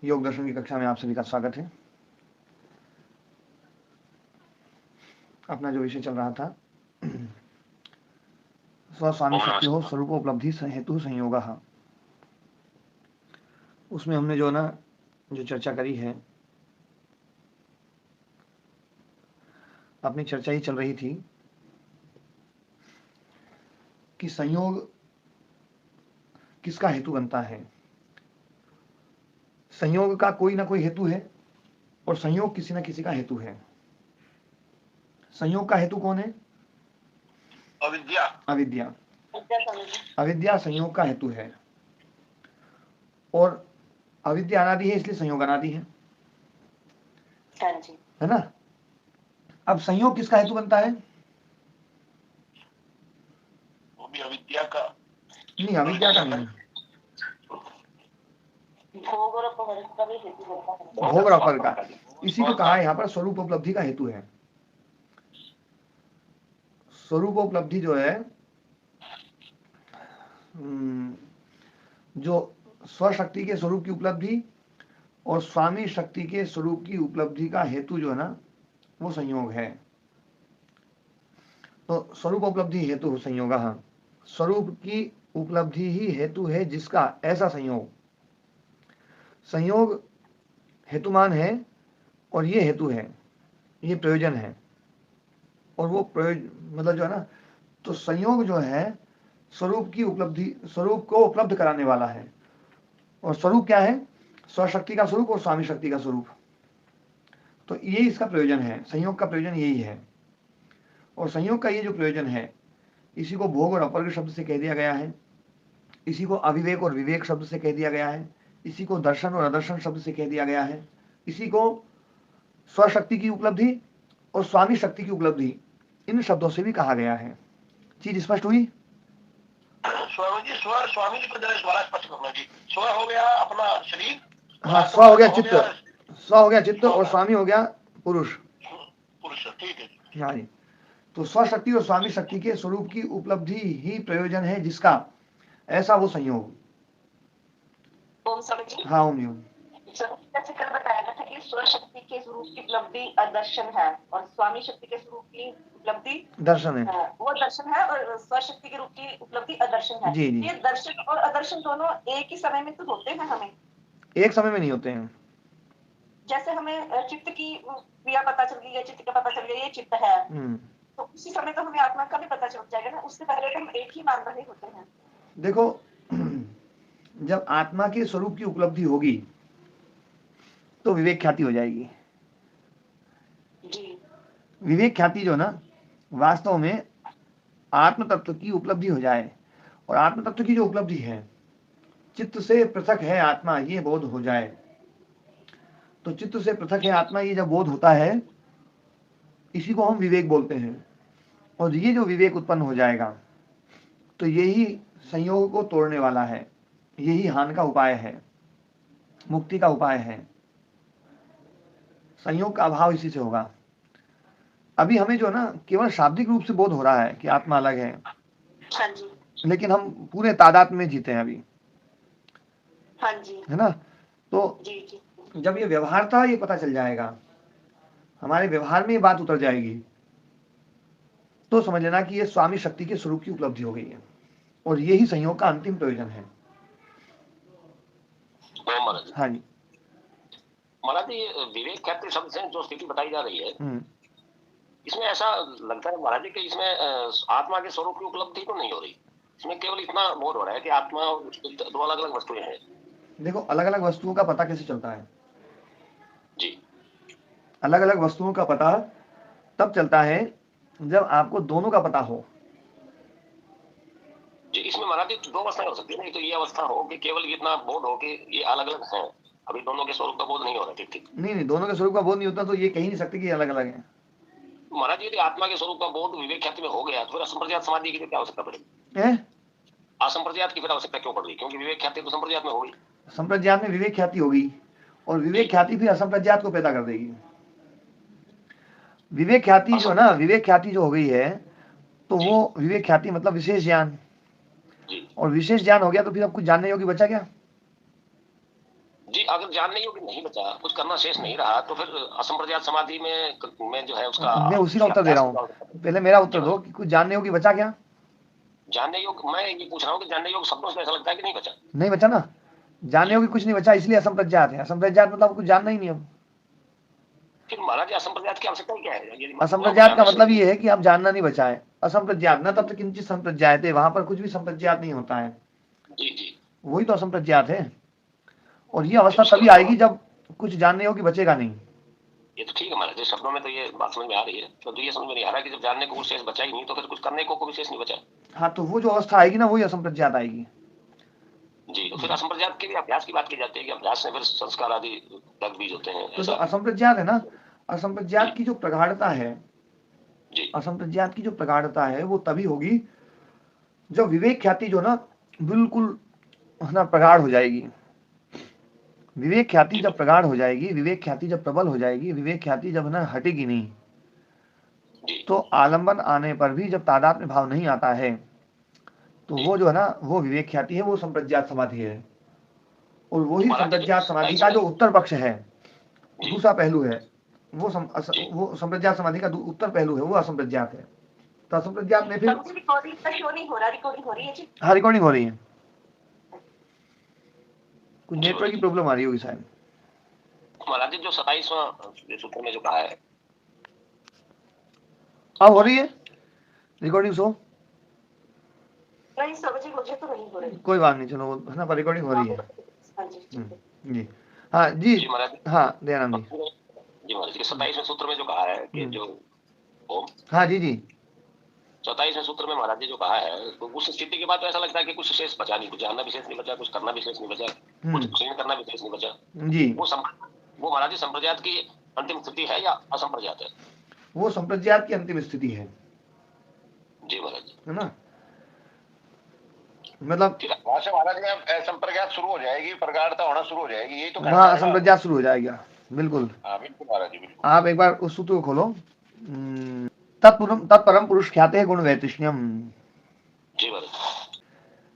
योग दर्शन की कक्षा में आप सभी का स्वागत है। अपना जो विषय चल रहा था स्वस्वामी शक्ति हो स्वरूपोपलब्धि हेतु संयोग, उसमें हमने जो चर्चा करी है, अपनी चर्चा ही चल रही थी कि संयोग किसका हेतु बनता है। संयोग का कोई ना कोई हेतु है और संयोग किसी ना किसी का हेतु है। संयोग का हेतु कौन है? अविद्या। अविद्या। अविद्या संयोग का हेतु है और अविद्या अनादि है, इसलिए संयोग अनादि है ना। अब संयोग किसका हेतु बनता है? वो भी अविद्या का नहीं, अविद्या का नहीं, भोग और अपवर्ग का भी हेतु बनता है। भोग और अपवर्ग का, इसी को कहा यहाँ पर स्वरूप उपलब्धि का हेतु है। स्वरूप उपलब्धि जो है, जो स्वशक्ति के स्वरूप की उपलब्धि और स्वामी शक्ति के स्वरूप की उपलब्धि का हेतु जो है ना, वो संयोग है। तो स्वरूप उपलब्धि हेतु संयोग, स्वरूप की उपलब्धि ही हेतु है जिसका ऐसा संयोग। संयोग हेतुमान है और ये हेतु है, ये प्रयोजन है। और वो मतलब जो है ना, तो संयोग जो है स्वरूप की उपलब्धि, स्वरूप को उपलब्ध कराने वाला है। और स्वरूप क्या है? स्वशक्ति का स्वरूप और स्वामी शक्ति का स्वरूप। तो ये इसका प्रयोजन है, संयोग का प्रयोजन यही है। और संयोग का ये जो प्रयोजन है, इसी को भोग और अपवर्ग शब्द से कह दिया गया है, इसी को अविवेक और विवेक शब्द से कह दिया गया है, इसी को दर्शन और अदर्शन शब्द से कह दिया गया है, इसी को स्वशक्ति की उपलब्धि और स्वामी शक्ति की उपलब्धि, इन शब्दों से भी कहा गया है। चीज स्पष्ट हुई? स्वामी जी, स्वामी जी को जरा दोबारा स्पष्ट करना जी। स्व हो गया अपना शरीर, हाँ, स्व हो गया चित्त, स्व हो गया चित्त और स्वामी हो गया पुरुष। ठीक है। हाँ जी। तो स्वशक्ति और स्वामी शक्ति के स्वरूप की उपलब्धि ही प्रयोजन है जिसका ऐसा वो संयोग। ओम स्वामी जी। हाँ ओम जी। जैसे कल बताया गया था कि स्वशक्ति के स्वरूप की उपलब्धि अदर्शन है और स्वामी शक्ति के स्वरूप की उपलब्धि दर्शन है। वो दर्शन है और स्वशक्ति के रूप की उपलब्धि अदर्शन है। जी जी। ये दर्शन और अदर्शन दोनों एक ही समय में तो होते हैं, हमें एक समय में नहीं होते हैं। जैसे हमें चित्त की क्रिया पता चल गई है, चित्त का पता चल गया ये चित्त है, तो उसी समय तो हमें आत्मा का भी पता चल जाएगा ना। उससे पहले तो हम एक ही मान रहे होते हैं। देखो, जब आत्मा के स्वरूप की उपलब्धि होगी तो विवेक ख्याति हो जाएगी जी। विवेक ख्याति जो ना, वास्तव में आत्म तत्व की उपलब्धि हो जाए, और आत्म तत्व की जो उपलब्धि है, चित्त से पृथक है आत्मा, ये बोध हो जाए, तो चित्त से पृथक है आत्मा ये जब बोध होता है, इसी को हम विवेक बोलते हैं। और ये जो विवेक उत्पन्न हो जाएगा, तो यही संयोग को तोड़ने वाला है, यही हान का उपाय है, मुक्ति का उपाय है। संयोग का अभाव इसी से होगा। अभी हमें जो ना केवल शाब्दिक रूप से बोध हो रहा है कि आत्मा अलग है, हाँ जी। लेकिन हम पूरे तादाद में जीते हैं अभी। हाँ जी। है ना। तो जी जी। जब ये व्यवहार था, ये पता चल जाएगा, हमारे व्यवहार में ये बात उतर जाएगी, तो समझ लेना कि ये स्वामी शक्ति के स्वरूप की उपलब्धि हो गई है, और यही संयोग का अंतिम प्रयोजन है। हाँ जी महाराज जी, विवेक ख्याति शब्द से जो स्थिति बताई जा रही है, इसमें ऐसा लगता है महाराज जी कि इसमें आत्मा के स्वरूप की उपलब्धि तो नहीं हो रही। इसमें केवल इतना बोध हो रहा है कि आत्मा दो अलग अलग वस्तुएं हैं। देखो, अलग अलग वस्तुओं का पता कैसे चलता है जी। अलग अलग वस्तुओं का पता तब चलता है जब आपको दोनों का पता हो। जी, इसमें महाराज जी दो अवस्थाएं हो सकती है ना। तो ये अवस्था हो कि केवल इतना बोध हो कि ये अलग अलग है, अभी दोनों के स्वरूप का बोध नहीं हो रहा। ठीक ठीक। नहीं, दोनों के स्वरूप का बोध नहीं होता तो ये कह ही नहीं सकते कि अलग अलग है। महाराज जी, यदि आत्मा के स्वरूप का बोध विवेक ख्याति में हो गया तो फिर असंप्रज्ञात समाधि की क्या आवश्यकता पड़ेगी? असंप्रज्ञात की फिर आवश्यकता क्यों पड़ रही? क्योंकि विवेक ख्याति तो संप्रज्ञात में होगी। संप्रज्ञात में विवेक ख्याति होगी, और विवेक ख्याति फिर असंप्रज्ञात को पैदा कर देगी। विवेक ख्याति जो ना, विवेक ख्याति जो हो गई है, तो वो विवेक ख्याति मतलब विशेष ज्ञान, और विशेष ज्ञान हो गया तो फिर अब कुछ जानने योग्य बचा क्या? जी, अगर जानने योग्य नहीं बचा, कुछ करना शेष नहीं रहा, तो फिर असंप्रज्ञात समाधि में जो है उसका मैं उसी का उत्तर दे रहा हूँ, पहले मेरा उत्तर दो कि कुछ जानने योग्य बचा क्या? जानने योग्य, मैं ये पूछ रहा हूँ कि जानने योग्य शब्दों से ऐसा लगता है कि नहीं बचा? नहीं बचा ना, जानने योग्य कुछ नहीं बचा, इसलिए असंप्रज्ञात है। असंप्रज्ञात मतलब कुछ जानना ही नहीं। अब फिर महाराज असंप्रज्ञात की आवश्यकता क्या है? असंप्रज्ञात का मतलब ये है कि आप जानना नहीं बचा है। असंप्रज्ञात न तब तक किंचित संप्रज्ञात है, वहां पर कुछ भी संप्रज्ञात नहीं होता है। जी जी, वही तो असंप्रज्ञात है। और ये अवस्था तभी आएगी जब कुछ जानने योग्य बचेगा नहीं। ये तो ठीक है महाराज, शब्दों में तो ये बात समझ में आ रही है, तो ये समझ में नहीं आ रहा कि जब जानने को कुछ शेष बचा ही नहीं, तो फिर कुछ करने को भी शेष नहीं बचा। हाँ, तो वो जो अवस्था आएगी ना, वही असंप्रज्ञात आएगी। जी, तो फिर असंप्रज्ञात के लिए अभ्यास की बात की जाती है कि अभ्यास से फिर संस्कार आदि लग बीज होते हैं। तो जो असंप्रज्ञात है ना, असंप्रज्ञात की जो प्रगाढ़ता है, असंप्रज्ञात की जो प्रगाढ़ता है वो तभी होगी जब विवेक ख्याति जो ना बिल्कुल ना प्रगाढ़ हो जाएगी। विवेक ख्याति जब प्रगाढ़ हो जाएगी, विवेक ख्याति जब प्रबल हो जाएगी, विवेक ख्याति जब ना हटेगी नहीं, तो आलंबन आने पर भी जब तादात्म्य भाव नहीं आता है, तो वो जो है ना, वो विवेक ख्याति है, वो संप्रज्ञात समाधि है। और वही संप्रज्ञात समाधि का जो उत्तर पक्ष है, दूसरा पहलू है, वो संप्रज्ञात समाधि का उत्तर पहलू है, वो असंप्रज्ञात है। तो असंप्रज्ञात में फिर हाँ, रिकॉर्डिंग हो रही है। कुछ नेटवर्क की प्रॉब्लम आ रही होगी शायद। महाराज जी जो 27वां सूत्र में जो कहा है, अब हो रही है रिकॉर्डिंग शो? नहीं सर जी, मुझे तो नहीं हो रही। कोई बात नहीं, चलो है ना, पर रिकॉर्डिंग हो रही है। जी हाँ जी, हाँ दयानंद जी। जी महाराज जी 27वें सूत्र में जो कहा है कि जो ओम, हाँ जी जी, 27वें सूत्र में महाराज जी जो कहा है, तो उस स्थिति के बाद तो ऐसा लगता है कि कुछ शेष बचा नहीं, कुछ जानना विशेष नहीं बचा, कुछ करना विशेष नहीं बचा, कुछ क्षीण करना विशेष नहीं बचा जी। वो महाराज जी संप्रज्ञात की अंतिम स्थिति है या असंप्रज्ञात है? वो संप्रज्ञात की अंतिम स्थिति है। जी महाराज जी, है ना, मतलब वहां से महाराज में संप्रज्ञात शुरू हो जाएगी, प्रगाढ़ता होना शुरू हो जाएगी, यही तो वहाँ असंप्रज्ञात शुरू हो जाएगा। बिल्कुल, हाँ बिल्कुल महाराज जी, बिल्कुल। आप एक बार उस सूत्र को खोलो। तत्परम पुरुष ख्याते गुण वैतृष्ण्यम। जी महाराज,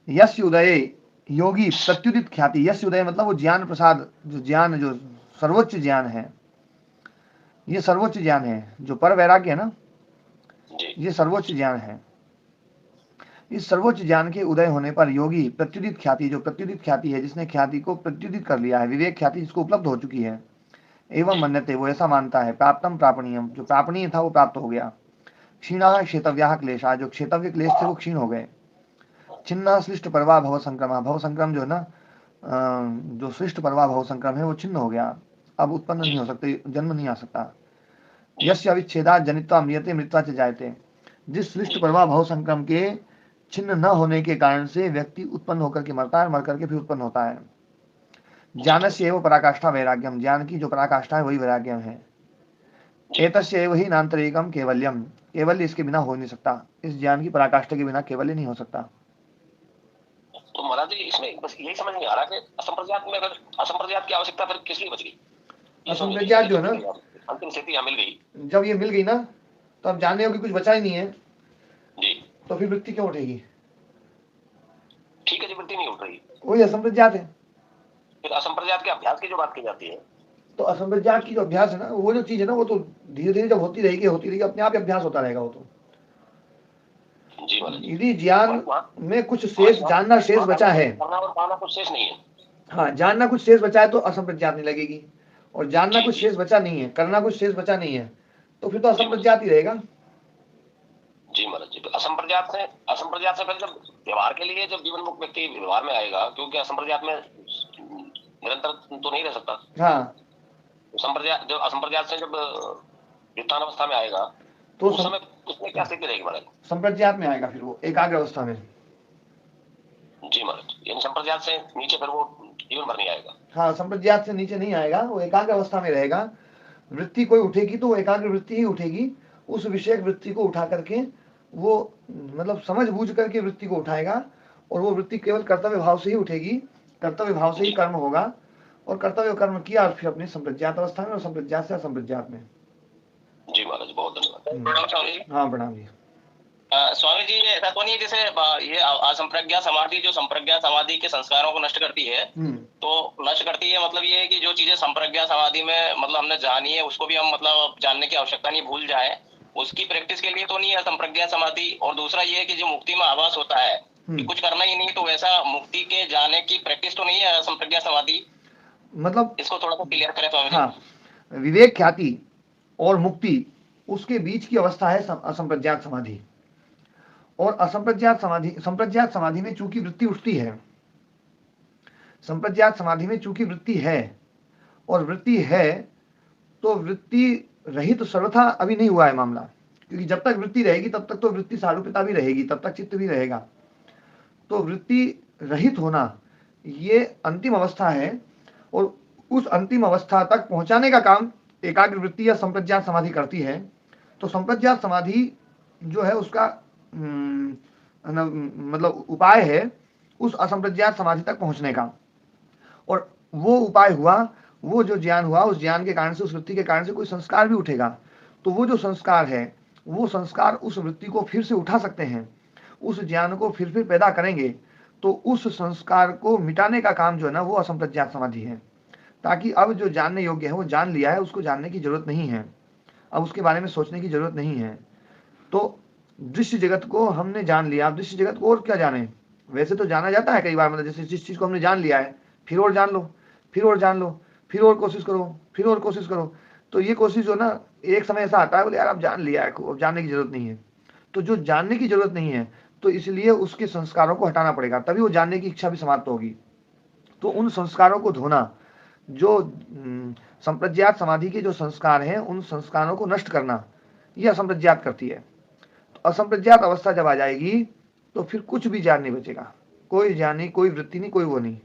यस्य उदय योगी प्रत्युदित ख्याति। यस्य उदय मतलब वो ज्ञान प्रसाद, जो ज्ञान, जो सर्वोच्च ज्ञान है, ये सर्वोच्च ज्ञान है। जो पर वैराग्य है ना, ये सर्वोच्च ज्ञान है। इस सर्वोच्च ज्ञान के उदय होने पर योगी प्रत्युदित ख्याति, जो प्रत्युदित ख्याति है, जिसने ख्याति को प्रत्युदित कर लिया है, विवेक ख्याति जिसको उपलब्ध हो चुकी है, एवं मन्यते, वो ऐसा मानता है, प्राप्तम प्रापणीयम, जो प्रापणीय था वो प्राप्त हो गया। क्षीणा क्षेतव्या क्लेशा, जो क्षेतव्य क्लेश थे वो क्षीण हो गए। छिन्ना सृष्ट परवा भव संक्रमा, भव संक्रम जो है ना, जो सृष्ट परवा भव संक्रम है वो छिन्न हो गया, अब उत्पन्न नहीं हो सकते, जन्म नहीं आ सकता। यस्य अविच्छेदा जनित्वा म्रियते मृत्वा च जायते। जिस सृष्ट परवा भव संक्रम के छिन्न न होने के कारण से व्यक्ति उत्पन्न होकर के मरता है, मर करके फिर उत्पन्न होता है। ज्ञानस्य एव पराकाष्ठा वैराग्यम, ज्ञान की जो पराकाष्ठा है वही वैराग्यम है। एतस्य एव ही नान्तरिकम केवल्यम, केवल्य इसके बिना हो नहीं सकता, इस ज्ञान की पराकाष्ठा के बिना केवल्य नहीं हो सकता। तो महाराज जी इसमें बस यही समझ नहीं आ रहा कि असंप्रज्ञात में अगर असंप्रज्ञात की आवश्यकता फिर किस लिए बच गई? असंप्रज्ञात जो है ना, अंतिम स्थिति यहाँ मिल गई, जब ये मिल गई ना, तो अब जानने योग्य कुछ बचा ही नहीं है जी, तो फिर वृत्ति क्यों उठेगी? ठीक है जी, वृत्ति नहीं उठ रही, वही असंप्रज्ञात है। फिर असंप्रज्ञात के अभ्यास की जो बात की जाती है, तो असंप्रज्ञात की जो अभ्यास है ना, वो जो चीज है ना, वो तो धीरे धीरे जब होती रहेगी, अपने आप अभ्यास होता रहेगा वो तो। यदि ज्ञान में कुछ शेष, जानना शेष बचा है, कुछ शेष नहीं है, हाँ, जानना कुछ शेष बचा है तो असंप्रज्ञात नहीं लगेगी। और जानना कुछ शेष बचा नहीं है, करना कुछ शेष बचा नहीं है, तो फिर तो असंप्रज्ञात ही रहेगा। जी महाराज जी, तो असंप्रज्ञात से फिर जब व्यवहार के लिए, जब जीवन मुक्त व्यक्ति व्यवहार में आएगा, क्योंकि असंप्रज्ञात में निरंतर तो नहीं रह सकता, हाँ, जब असंप्रज्ञात से जब व्युत्थान अवस्था में आएगा, तो उस समय उसमें क्या स्थिति रहेगी महाराज? संप्रज्ञात में आएगा फिर वो एकाग्र अवस्था में। जी महाराज, यानी संप्रज्ञात से नीचे फिर वो जीवन भर नहीं आएगा। हाँ, संप्रज्ञात से नीचे नहीं आएगा, वो एकाग्र अवस्था में रहेगा। वृत्ति कोई उठेगी तो वो एकाग्र वृत्ति ही उठेगी, उस विषयक वृत्ति को उठा करके वो मतलब समझ बूझ करके वृत्ति को उठाएगा, और वो वृत्ति केवल कर्तव्य भाव से ही उठेगी, कर्तव्य भाव से ही कर्म होगा, और कर्तव्य कर्म किया फिर अपनी संप्रज्ञात अवस्था में, और संप्रज्ञात से असंप्रज्ञात में। जी महाराज, बहुत धन्यवाद। हाँ, प्रणाम जी। स्वामी जी, ऐसा तो नहीं है जैसे ये असंप्रज्ञा समाधि, जो संप्रज्ञा समाधि के संस्कारों को नष्ट करती है, तो नष्ट करती है मतलब ये है कि जो चीजें संप्रज्ञा समाधि में मतलब हमने जानी है उसको भी हम मतलब जानने की आवश्यकता नहीं, भूल जाए, उसकी प्रैक्टिस के लिए तो नहीं है संप्रज्ञा समाधि। और दूसरा ये है कि जो मुक्ति में आभास होता है कि कुछ करना ही नहीं, तो वैसा मुक्ति के जाने की प्रैक्टिस तो नहीं है संप्रज्ञा समाधि। मतलब इसको थोड़ा सा क्लियर करें स्वामी जी। हाँ, विवेक ख्याति और मुक्ति उसके बीच की अवस्था है असंप्रज्ञात समाधि। और असंप्रज्ञात समाधि, संप्रज्ञात समाधि में चूंकि वृत्ति उठती है, संप्रज्ञात समाधि में चूंकि वृत्ति है, और वृत्ति है तो वृत्ति रहित तो सर्वथा अभी नहीं हुआ है मामला, क्योंकि जब तक वृत्ति रहेगी तब तक तो वृत्ति सारूप्यता भी रहेगी, तब तक चित्त भी रहेगा। तो वृत्ति रहित होना ये अंतिम अवस्था है, और उस अंतिम अवस्था तक पहुंचाने का काम एकाग्र वृत्ति या संप्रज्ञात समाधि करती है। तो संप्रज्ञात समाधि जो है उसका मतलब उपाय है उस असंप्रज्ञात समाधि तक पहुंचने का। और वो उपाय हुआ, वो जो ज्ञान हुआ, उस ज्ञान के कारण से, उस वृत्ति के कारण से कोई संस्कार भी उठेगा, तो वो जो संस्कार है, वो संस्कार उस वृत्ति को फिर से उठा सकते हैं, उस ज्ञान को फिर पैदा करेंगे। तो उस संस्कार को मिटाने का काम जो है ना, वो असंप्रज्ञात समाधि है। ताकि अब जो जानने योग्य है वो जान लिया है, उसको जानने की जरूरत नहीं है, अब उसके बारे में सोचने की जरूरत नहीं है। तो दृश्य जगत को हमने जान लिया, अब दृश्य जगत को और क्या जाने। वैसे तो जाना जाता है कई बार, मतलब जैसे जिस चीज को हमने जान लिया है फिर और जान लो, फिर और जान लो, फिर और कोशिश करो, फिर और कोशिश करो। तो ये कोशिश जो ना, एक समय ऐसा आता है बोले यार अब जान लिया है, अब जानने की जरूरत नहीं है। तो जो जानने की जरूरत नहीं है, तो इसलिए उसके संस्कारों को हटाना पड़ेगा, तभी वो जानने की इच्छा भी समाप्त होगी। तो उन संस्कारों को धोना, जो संप्रज्ञात समाधि के जो संस्कार हैं, उन संस्कारों को नष्ट करना, यह असंप्रज्ञात करती है। तो असंप्रज्ञात अवस्था जब आ जाएगी तो फिर कुछ भी ज्ञान नहीं बचेगा, कोई ज्ञान नहीं, कोई वृत्ति नहीं, कोई वो नहीं।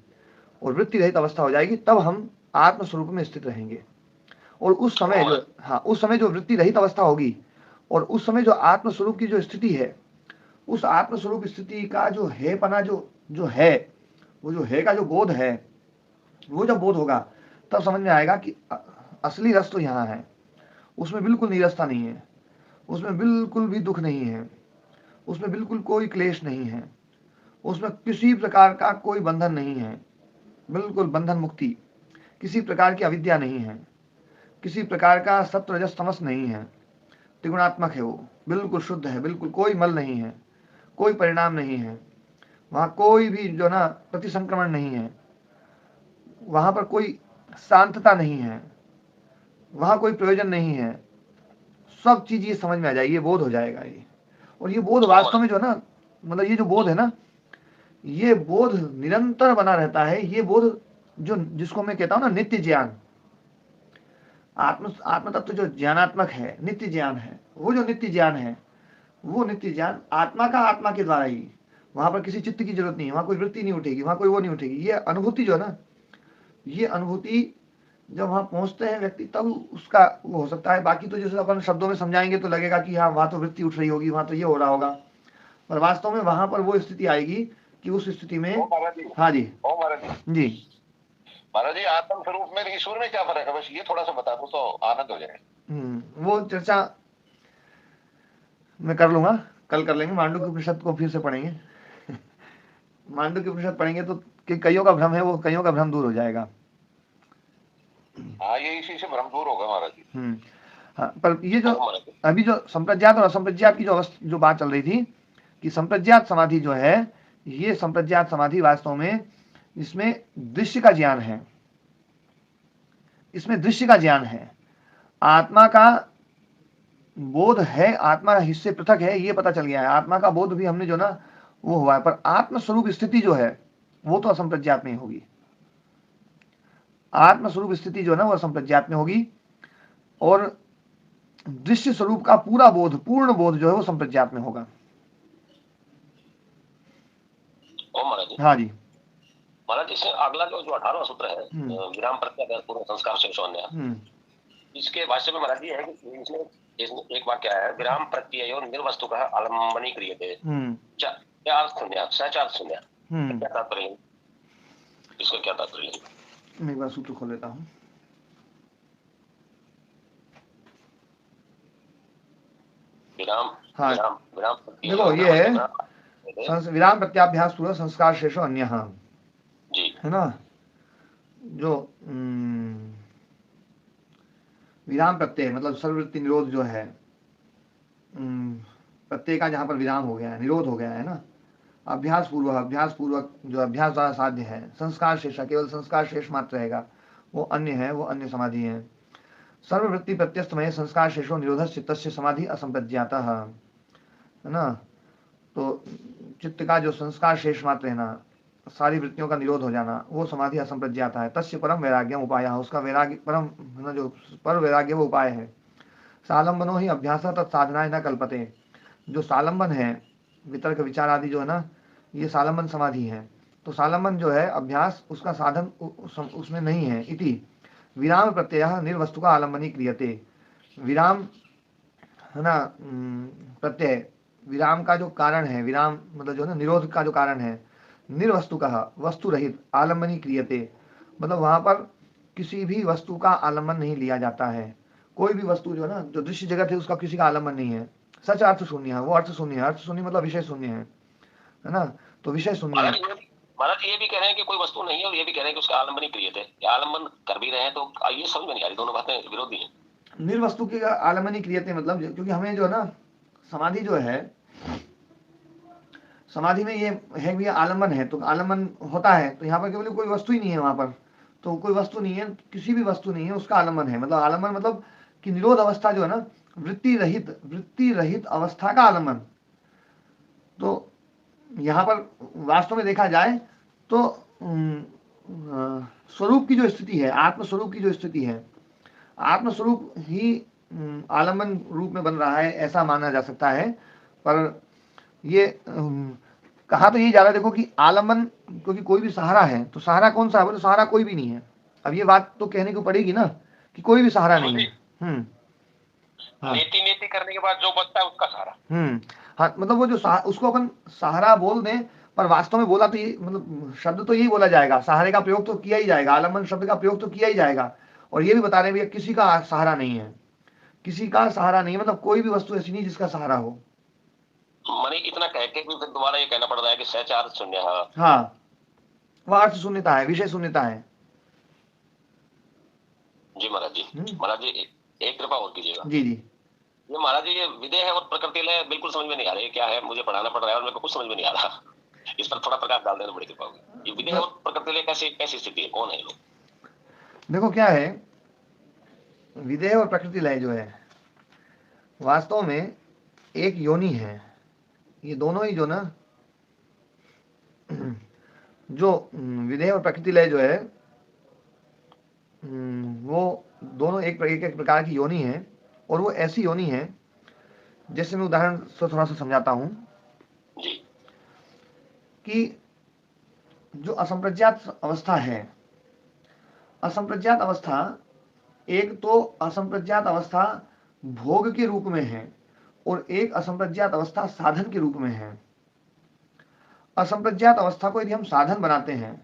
और वृत्ति रहित अवस्था हो जाएगी, तब हम आत्मस्वरूप में स्थित रहेंगे। और उस समय जो, हाँ, उस समय जो वृत्ति रहित अवस्था होगी, और उस समय जो आत्मस्वरूप की जो स्थिति है, उस आत्मस्वरूप स्थिति का जो है पना, जो जो है, वो जो है का जो बोध है, वो जब बोध होगा तब समझ में आएगा कि असली रस तो यहाँ है, उसमें बिल्कुल नीरसता नहीं है, उसमें बिल्कुल भी दुख नहीं है, उसमें बिल्कुल कोई क्लेश नहीं है, उसमें किसी प्रकार का कोई बंधन नहीं है, बिल्कुल बंधन मुक्ति, किसी प्रकार की अविद्या नहीं है, किसी प्रकार का सत्व रजस तमस नहीं है, त्रिगुणात्मक है, वो बिल्कुल शुद्ध है, बिल्कुल कोई मल नहीं है, कोई परिणाम नहीं है, वहां कोई भी जो ना प्रतिसंक्रमण नहीं है, वहां पर कोई शांतता नहीं है, वहां कोई प्रयोजन नहीं है। सब चीज ये समझ में आ जाएगी, ये बोध हो जाएगा ये। और ये बोध वास्तव में जो है ना, मतलब ये जो बोध है ना, ये बोध निरंतर बना रहता है। ये बोध जो, जिसको मैं कहता हूं ना नित्य ज्ञान, आत्म तत्व जो ज्ञानात्मक है, नित्य ज्ञान है, वो जो नित्य ज्ञान है, वो नित्य ज्ञान आत्मा का आत्मा के द्वारा ही, वहां पर किसी चित्त की जरूरत नहीं है, वहां कोई वृत्ति नहीं उठेगी, वहां कोई वो नहीं उठेगी। ये अनुभूति जो है ना, ये अनुभूति जब वहां पहुंचते हैं व्यक्ति, तब उसका वो हो सकता है। बाकी तो जैसे अपन शब्दों में समझाएंगे तो लगेगा कि हाँ वहां तो वृत्ति उठ रही होगी, वहां तो ये हो रहा होगा, पर वास्तव में वहां पर वो स्थिति आएगी कि उस स्थिति में, हाँ जी, जी महाराज जी, आत्म स्वरूप में ईश्वर में क्या फर्क है, बस ये थोड़ा सा बता दो तो आनंद हो जाए। वो चर्चा मैं कर लूंगा, कल कर लेंगे। मांडू के उपनिषद को फिर से पढ़ेंगे। मांडू के उपनिषद पढ़ेंगे तो कि कईयों का भ्रम है, वो कईयों का भ्रम दूर हो जाएगा। हाँ, ये इसी से भ्रम दूर होगा महाराज जी। हाँ, पर ये जो अभी जो संप्रज्ञात और असंप्रज्ञात की जो बात चल रही थी, कि संप्रज्ञात समाधि जो है, ये संप्रज्ञात समाधि वास्तव में इसमें दृश्य का ज्ञान है, इसमें दृश्य का ज्ञान है, आत्मा का बोध है, आत्मा हिस्से पृथक है, ये पता चल गया है। आत्मा का बोध भी हमने जो ना वो हुआ है, पर आत्मस्वरूप स्थिति जो है वो तो असंप्रज्ञात में होगी। आत्मस्वरूप स्थिति जो है ना वो असंप्रज्ञात में होगी, और दृश्य स्वरूप का पूरा बोध, पूर्ण बोध जो है वो संप्रज्ञात में होगा। हाँ जी महाराज, इससे अगला जो 18वां सूत्र है, विराम प्रत्यय पूर्ण संस्कार से शून्य, इसके भाष्य में महाराज जी है कि इसमें एक वाक्य है, विराम प्रत्यय निर्वस्तु का आलम्बनी क्रियते सचार्थ शून्य। क्या तात्पर्य, इसका क्या तात्पर्य? मैं एक बार सूत्र खोल लेता हूँ। विराम हाँ देखो ये है विराम प्रत्याभ्यास पूर्वक संस्कार शेषो अन्य है ना, जो विराम प्रत्यय मतलब सर्ववृत्ति निरोध जो है, प्रत्यय का जहां पर विराम हो गया है, निरोध हो गया है ना, अभ्यास पूर्वक जो अभ्यास द्वारा साध्य है, संस्कार शेष केवल संस्कार शेष मात्र रहेगा, वो अन्य है, वो अन्य समाधि है। सर्ववृत्ति प्रत्यस्तमय संस्कार शेषो निरोध चित्तस्य समाधि असंप्रज्ञाता है ना, तो चित्त का जो संस्कार शेष मात्र है ना, सारी वृत्तियों का निरोध हो जाना, वो समाधि असंप्रज्ञाता है। तस्य परम वैराग्यम उपाय, उसका वैराग्य परम है ना, जो पर वैराग्य वो उपाय है। सालंबनो ही अभ्यास तत्साधनाएं न कल्पते, जो सालंबन है वितर्क विचार आदि जो है ना, ये सालंबन समाधि है। तो सालंबन जो है अभ्यास, उसका साधन उसमें नहीं है। इति विराम प्रत्यय निर्वस्तु का आलम्बनी क्रियते, विराम है ना, प्रत्यय विराम का जो कारण है, विराम मतलब जो है ना निरोध का जो कारण है, निर्वस्तु का वस्तु रहित आलम्बनी क्रियते, मतलब वहां पर किसी भी वस्तु का आलम्बन नहीं लिया जाता है। कोई भी वस्तु जो है ना, जो दृश्य जगत है, उसका किसी का आलम्बन नहीं है। सच अर्थ शून्य है, वो अर्थ शून्य है, अर्थ शून्य मतलब विषय शून्य है ना, तो विषय शून्य है। महाराज ये भी कह रहे हैं कि कोई वस्तु नहीं है, और ये भी कह रहे हैं कि उसका आलम्बन ही क्रियते है, आलम्बन कर भी रहे हैं, तो ये समझ में नहीं आ रही, दोनों बातें विरोधी हैं। निर्वस्तु की आलम्बन ही क्रियते मतलब, क्योंकि हमें जो है ना समाधि जो है, समाधि में ये है कि आलम्बन है, तो आलम्बन होता है, तो यहाँ पर केवल कोई वस्तु ही नहीं है वहां पर, तो कोई वस्तु नहीं है, किसी भी वस्तु नहीं है, उसका आलम्बन है। मतलब आलम्बन मतलब कि निरोध अवस्था जो है ना, वृत्ति रहित अवस्था का आलम्बन। तो यहाँ पर वास्तव में देखा जाए तो स्वरूप की जो स्थिति है, आत्मस्वरूप की जो स्थिति है, आत्मस्वरूप ही आलम्बन रूप में बन रहा है, ऐसा माना जा सकता है। पर ये कहा तो यही जा रहा है, देखो कि आलम्बन, क्योंकि कोई भी सहारा है, तो सहारा कौन सा है, तो सहारा कोई भी नहीं है। अब ये बात तो कहने को पड़ेगी ना कि कोई भी सहारा नहीं है। हाँ। नीति करने के बाद जो बचता है उसका सहारा। हाँ, मतलब वो जो उसको अपन सहारा बोल दें, पर वास्तव में बोला तो ये मतलब शब्द तो यही बोला जाएगा, सहारे का प्रयोग तो किया ही जाएगा, आलम्बन शब्द का प्रयोग तो किया ही जाएगा। और ये भी बता रहे भैया किसी का सहारा नहीं है, किसी का सहारा नहीं, मतलब कोई भी वस्तु ऐसी नहीं जिसका सहारा हो। माने इतना कह के भी फिर दोबारा ये कहना पड़ रहा है कि सच अर्थ शून्य है। हाँ, वह अर्थ शून्यता है, विषय शून्यता है। जी महाराज जी, महाराज जी एक कृपा और कीजिएगा। जी जी। ये महाराज जी ये विदेह और प्रकृति लय बिल्कुल समझ में नहीं आ रही, क्या है, मुझे पढ़ाना पड़ रहा है और मेरे को कुछ समझ में नहीं आ रहा, इस पर थोड़ा प्रकाश डाल देना बड़ी कृपा होगी। ये विदेह और प्रकृति लय कैसी स्थिति है, कौन है लोग? देखो क्या है, विदेह और प्रकृति लय जो है वास्तव में एक योनि है। ये दोनों ही जो ना, जो विदेह और प्रकृति लय जो है, वो दोनों एक प्रकार की योनि है। और वो ऐसी योनि है, जैसे मैं उदाहरण से थोड़ा सा समझाता हूं कि जो असंप्रज्ञात अवस्था है, असंप्रज्ञात अवस्था, एक तो असंप्रज्ञात अवस्था भोग के रूप में है, और एक असंप्रज्ञात अवस्था साधन के रूप में है। असंप्रज्ञात अवस्था को यदि हम साधन बनाते हैं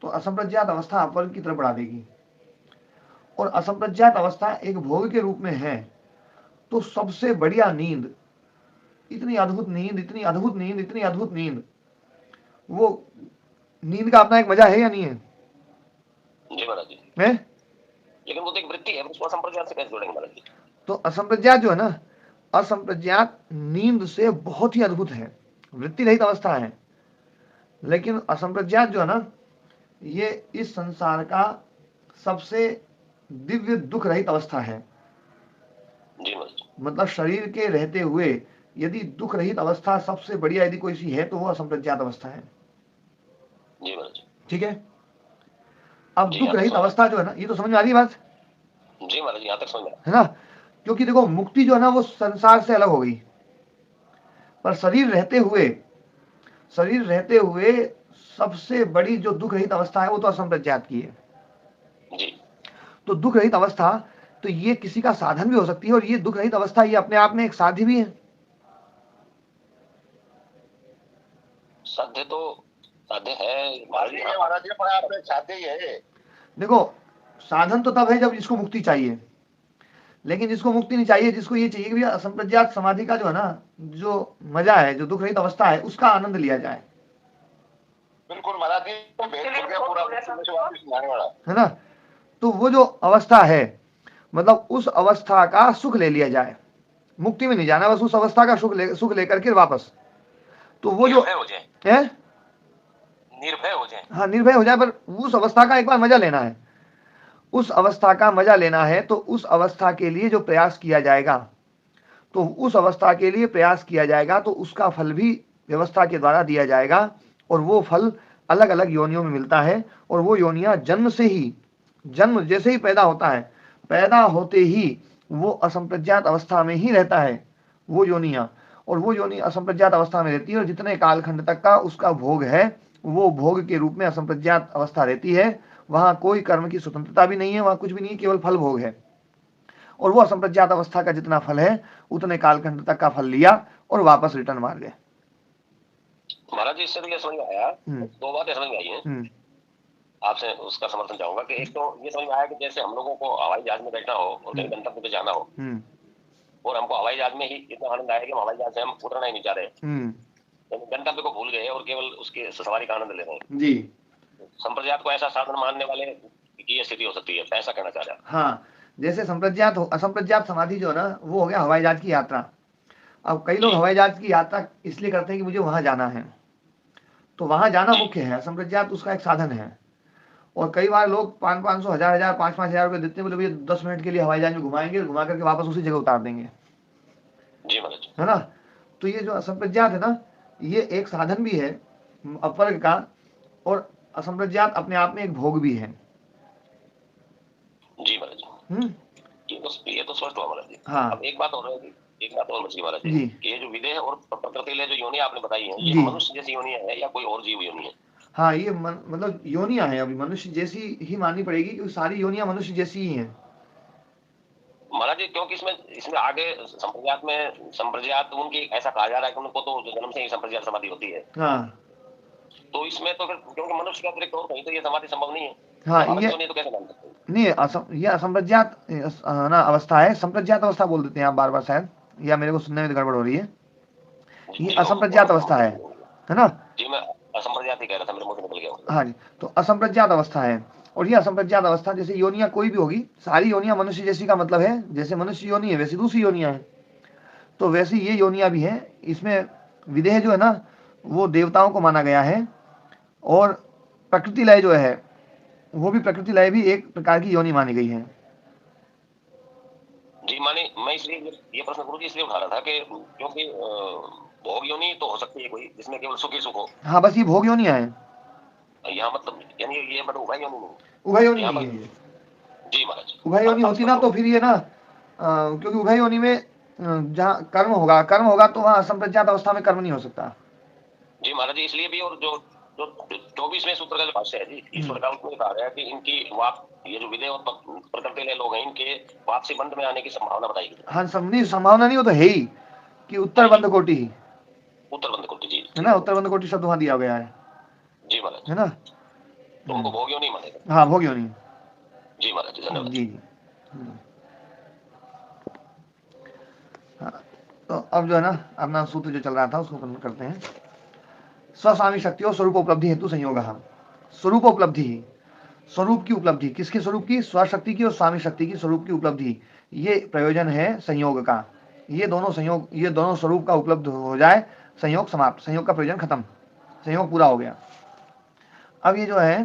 तो असंप्रज्ञात अवस्था अपवर्ग की तरफ बढ़ा देगी, और असंप्रज्ञात अवस्था एक भोग के रूप में है, तो सबसे बढ़िया नींद, इतनी अद्भुत नींद, इतनी अद्भुत नींद, इतनी अद्भुत नींद, वो नींद का अपना एक मजा है या नहीं है? जी महाराज जी। लेकिन वो तो एक वृत्ति है, उसको असंप्रज्ञात से कैसे जोड़ेंगे महाराज जी? तो असंप्रज्ञात जो है ना, असंप्रज्ञात नींद से बहुत ही अद्भुत है, वृत्ति रहित अवस्था है। लेकिन असंप्रज्ञात जो है ना, ये इस संसार का सबसे दिव्य दुख रहित अवस्था है। जी मतलब शरीर के रहते हुए यदि दुख रहित अवस्था सबसे बढ़िया यदि कोई सी है तो वो असंप्रज्ञात अवस्था है। जी ठीक है। अब दुख रहित अवस्था जो है ना, ये तो समझ में आ रही है बात? जी महाराज, यहाँ तक समझ है ना, क्योंकि देखो मुक्ति जो है ना वो संसार से अलग हो गई, पर शरीर रहते हुए सबसे बड़ी जो दुख रहित अवस्था है वो तो असंप्रज्ञात की है। जी। तो दुख रहित अवस्था, तो ये किसी का साधन भी हो सकती है, और ये दुख रहित अवस्था ये अपने आप में एक साध्य भी है। साध्य तो साध्य है महाराज जी, पर आप साध्य ही है। देखो साधन तो तब है जब इसको मुक्ति चाहिए, लेकिन जिसको मुक्ति नहीं चाहिए, जिसको ये चाहिए कि भैया असंप्रज्ञात समाधि का जो है ना, जो मजा है, जो दुख रहित अवस्था है, उसका आनंद लिया जाए। बिल्कुल महाराज जी, है ना। तो वो जो अवस्था है, मतलब उस अवस्था का सुख ले लिया जाए, मुक्ति में नहीं जाना, बस उस अवस्था का सुख लेकर के वापस। तो वो जो है निर्भय हो जाए, हाँ निर्भय हो जाए, पर उस अवस्था का एक बार मजा लेना है, उस अवस्था का मजा लेना है। तो उस अवस्था के लिए जो प्रयास किया जाएगा, तो उस अवस्था के लिए प्रयास किया जाएगा, तो उसका फल भी व्यवस्था के द्वारा दिया जाएगा, और वो फल अलग अलग योनियों में मिलता है। और वो योनियां जन्म से ही, जन्म जैसे ही पैदा होता है, पैदा होते ही वो असंप्रज्ञात अवस्था में ही रहता है, वो योनियां। और वो योनि असंप्रज्ञात अवस्था में रहती है, और जितने कालखंड तक का उसका भोग है, वो भोग के रूप में असंप्रज्ञात अवस्था रहती है। वहां कोई कर्म की स्वतंत्रता भी नहीं है, वहां कुछ भी नहीं, केवल फल भोग है। और वो असंप्रज्ञात अवस्था का जितना फल है, उतने कालखंड तक का फल लिया और वापस रिटर्न मार गए। महाराज जी, इससे तो ये समझ में आया, दो बातें समझ में आई हैं, आपसे उसका समर्थन चाहूंगा कि एक तो ये समझ में आया कि जैसे हम लोगों को हवाई जहाज में बैठना हो और कहीं गंतव्य पे जाना हो, और हमको हवाई जहाज में ही इतना आनंद आया कि हम हवाई जहाज से हम उतरना ही नहीं चाह रहे, गंतव्य को भूल गए और केवल उसके सवारी का आनंद ले रहे हैं जी। संप्रज्ञात को ऐसा साधन मानने वाले की ये स्थिति हो सकती है, ऐसा कहना चाह रहा है। हाँ, जैसे संप्रज्ञात असंप्रज्ञात समाधि जो है ना, वो हो गया हवाई जहाज की यात्रा। अब कई लोग हवाई जहाज की यात्रा इसलिए करते हैं कि मुझे वहां जाना है, तो वहां जाना मुख्य है, असंप्रज्ञात उसका एक साधन है। और कई बार लोग 500, 1000, 5,000 रुपए देते हैं, बोले भैया 10 मिनट के लिए हवाई जहाज में घुमाएंगे, घुमा करके वापस उसी जगह उतार देंगे जी महाराज, है ना। तो ये जो असंप्रज्ञात है ना, ये एक साधन भी है अपवर्ग का, और असंप्रज्ञात अपने आप में एक भोग भी है जी महाराज। ये तो स्पष्ट हुआ महाराज जी। हाँ, अब एक बात और है, एक बात और बची महाराज जी, कि ये जो विदेह और प्रकृति जो योनि आपने बताई है, ये मनुष्य जैसी योनि है या कोई और जीव योनि है? हाँ, ये मतलब योनियां हैं, अभी मनुष्य जैसी ही माननी पड़ेगी, क्योंकि सारी योनियां मनुष्य जैसी ही हैं महाराज जी। क्योंकि इसमें आगे संप्रज्ञात उनकी ऐसा कहा जा रहा है कि उनको तो जन्म से ही संप्रज्ञात समाधि होती है। हाँ, तो इसमें तो फिर क्योंकि मनुष्य के अतिरिक्त और कहीं तो ये समाधि संभव नहीं है। हाँ, तो ये तो कैसे मान सकते हैं? नहीं, ये असंप्रज्ञात ना अवस्था है, संप्रज्ञात अवस्था बोल देते हैं आप बार बार शायद, या मेरे को सुनने में गड़बड़ हो रही है। ये असंप्रज्ञात अवस्था है ना जी। मैं असंप्रज्ञात ही कह रहा था, मेरे मुंह से निकल गया। हाँ जी, तो असंप्रज्ञात अवस्था है। और ये असंप्रज्ञात अवस्था, जैसे योनियां कोई भी होगी, सारी योनियां मनुष्य जैसी का मतलब है, जैसे मनुष्य योनि है वैसी दूसरी योनियां हैं, तो वैसी ये योनियां भी हैं। इसमें विदेह जो है ना, वो देवताओं को माना गया है, और प्रकृति लय जो है, वो भी प्रकृति लय भी एक प्रकार की योनि मानी गई है जी। माने मैं इसलिए ये प्रश्न गुरुजी इसलिए उठा रहा था कि क्योंकि भोग योनि तो हो सकती है कोई जिसमें केवल सुख ही सुख हो। हाँ, बस ये भोग योनियां हैं यहाँ, मतलब यानी ये मतलब उभय योनि नहीं, उभय योनि नहीं है जी महाराज। उभय योनि होती ना तो फिर ये ना, क्योंकि उभय योनि में जहाँ कर्म होगा तो वहाँ असंप्रज्ञात अवस्था में कर्म नहीं हो सकता जी महाराज जी। इसलिए भी, और जो 24वें सूत्र का जो भाष्य है जी, ईश्वर का उसमें कहा गया कि इनकी ये जो विदेह और प्रकृति ले लोग हैं, इनके वापसी बंध में आने की संभावना बताई गई। हाँ, संभावना नहीं, वो तो है ही कि उत्तर बंध कोटि ही, उत्तर बंध कोटि जी, है ना, उत्तर बंध कोटि शब्द वहां दिया गया है जी महाराज, है ना। तो उनको भोग योनि मानेगा। हाँ, भोग योनि जी महाराज, धन्यवाद जी जी। हाँ, तो अब जो है ना, अपना सूत्र जो चल रहा था उसको करते हैं। स्वस्वामी शक्ति और स्वरूप उपलब्धि हेतु संयोग। स्वरूप उपलब्धि, स्वरूप की उपलब्धि, किसके स्वरूप की? स्वशक्ति की और स्वामी शक्ति की स्वरूप की उपलब्धि, ये प्रयोजन है संयोग का। ये दोनों स्वरूप का उपलब्ध हो जाए, संयोग समाप्त, संयोग का प्रयोजन खत्म, संयोग पूरा हो गया। अब ये जो है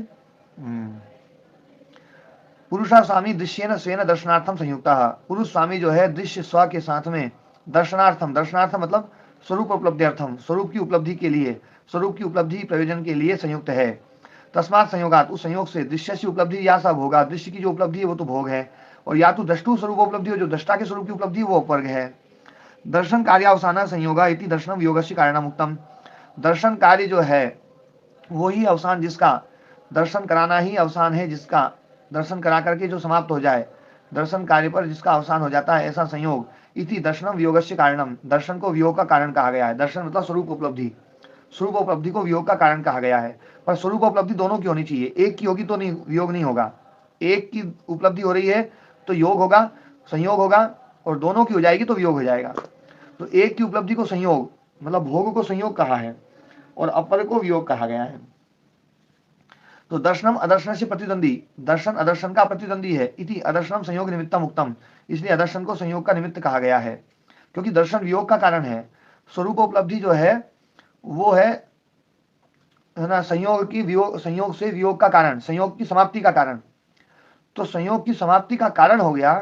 पुरुषा स्वामी दृश्येन स्वेन दर्शनार्थम संयुक्ता। पुरुष स्वामी जो है दृश्य स्व के साथ में दर्शनार्थम, दर्शनार्थम मतलब स्वरूप उपलब्ध्यर्थम, स्वरूप की उपलब्धि के लिए, स्वरूप की उपलब्धि प्रयोजन के लिए संयुक्त है। तस्मात् संयोगात, उस संयोग से दृश्य की उपलब्धि या सब होगा, दृश्य की जो उपलब्धि है वो तो भोग है, और या तो दृष्टु स्वरूप उपलब्धि हो, जो दृष्टा के स्वरूप की उपलब्धि वो अपवर्ग है। दर्शन कार्यावसाना संयोगा इति दर्शनम योगस्य कारणम उक्तम। दर्शन कार्य जो है वो ही अवसान, जिसका दर्शन कराना ही अवसान है, जिसका दर्शन करा करके जो समाप्त हो जाए, दर्शन कार्य पर जिसका अवसान हो जाता है, ऐसा संयोग इति दर्शनम वियोगस्य कारणम, दर्शन को वियोग का कारण कहा गया है। दर्शन मतलब स्वरूप उपलब्धि, स्वरूप उपलब्धि को वियोग का कारण कहा गया है। पर स्वरूप उपलब्धि दोनों की होनी चाहिए, एक की होगी तो नहीं वियोग नहीं होगा, एक की उपलब्धि हो रही है तो योग होगा, संयोग होगा और दोनों की हो जाएगी तो वियोग हो जाएगा। तो एक की उपलब्धि को संयोग मतलब भोग को संयोग कहा है और अपर को वियोग कहा गया है। तो दर्शनम अदर्शन से प्रतिद्वंदी, दर्शन अदर्शन का प्रतिद्वंदी है। इति अदर्शनम संयोग निमित्तम उक्तम, इसलिए अदर्शन को संयोग का निमित्त कहा गया है, क्योंकि दर्शन वियोग का कारण है। स्वरूप उपलब्धि जो है वो है ना संयोग की वियोग, संयोग से वियोग का कारण, संयोग की समाप्ति का कारण। तो संयोग की समाप्ति का कारण हो गया,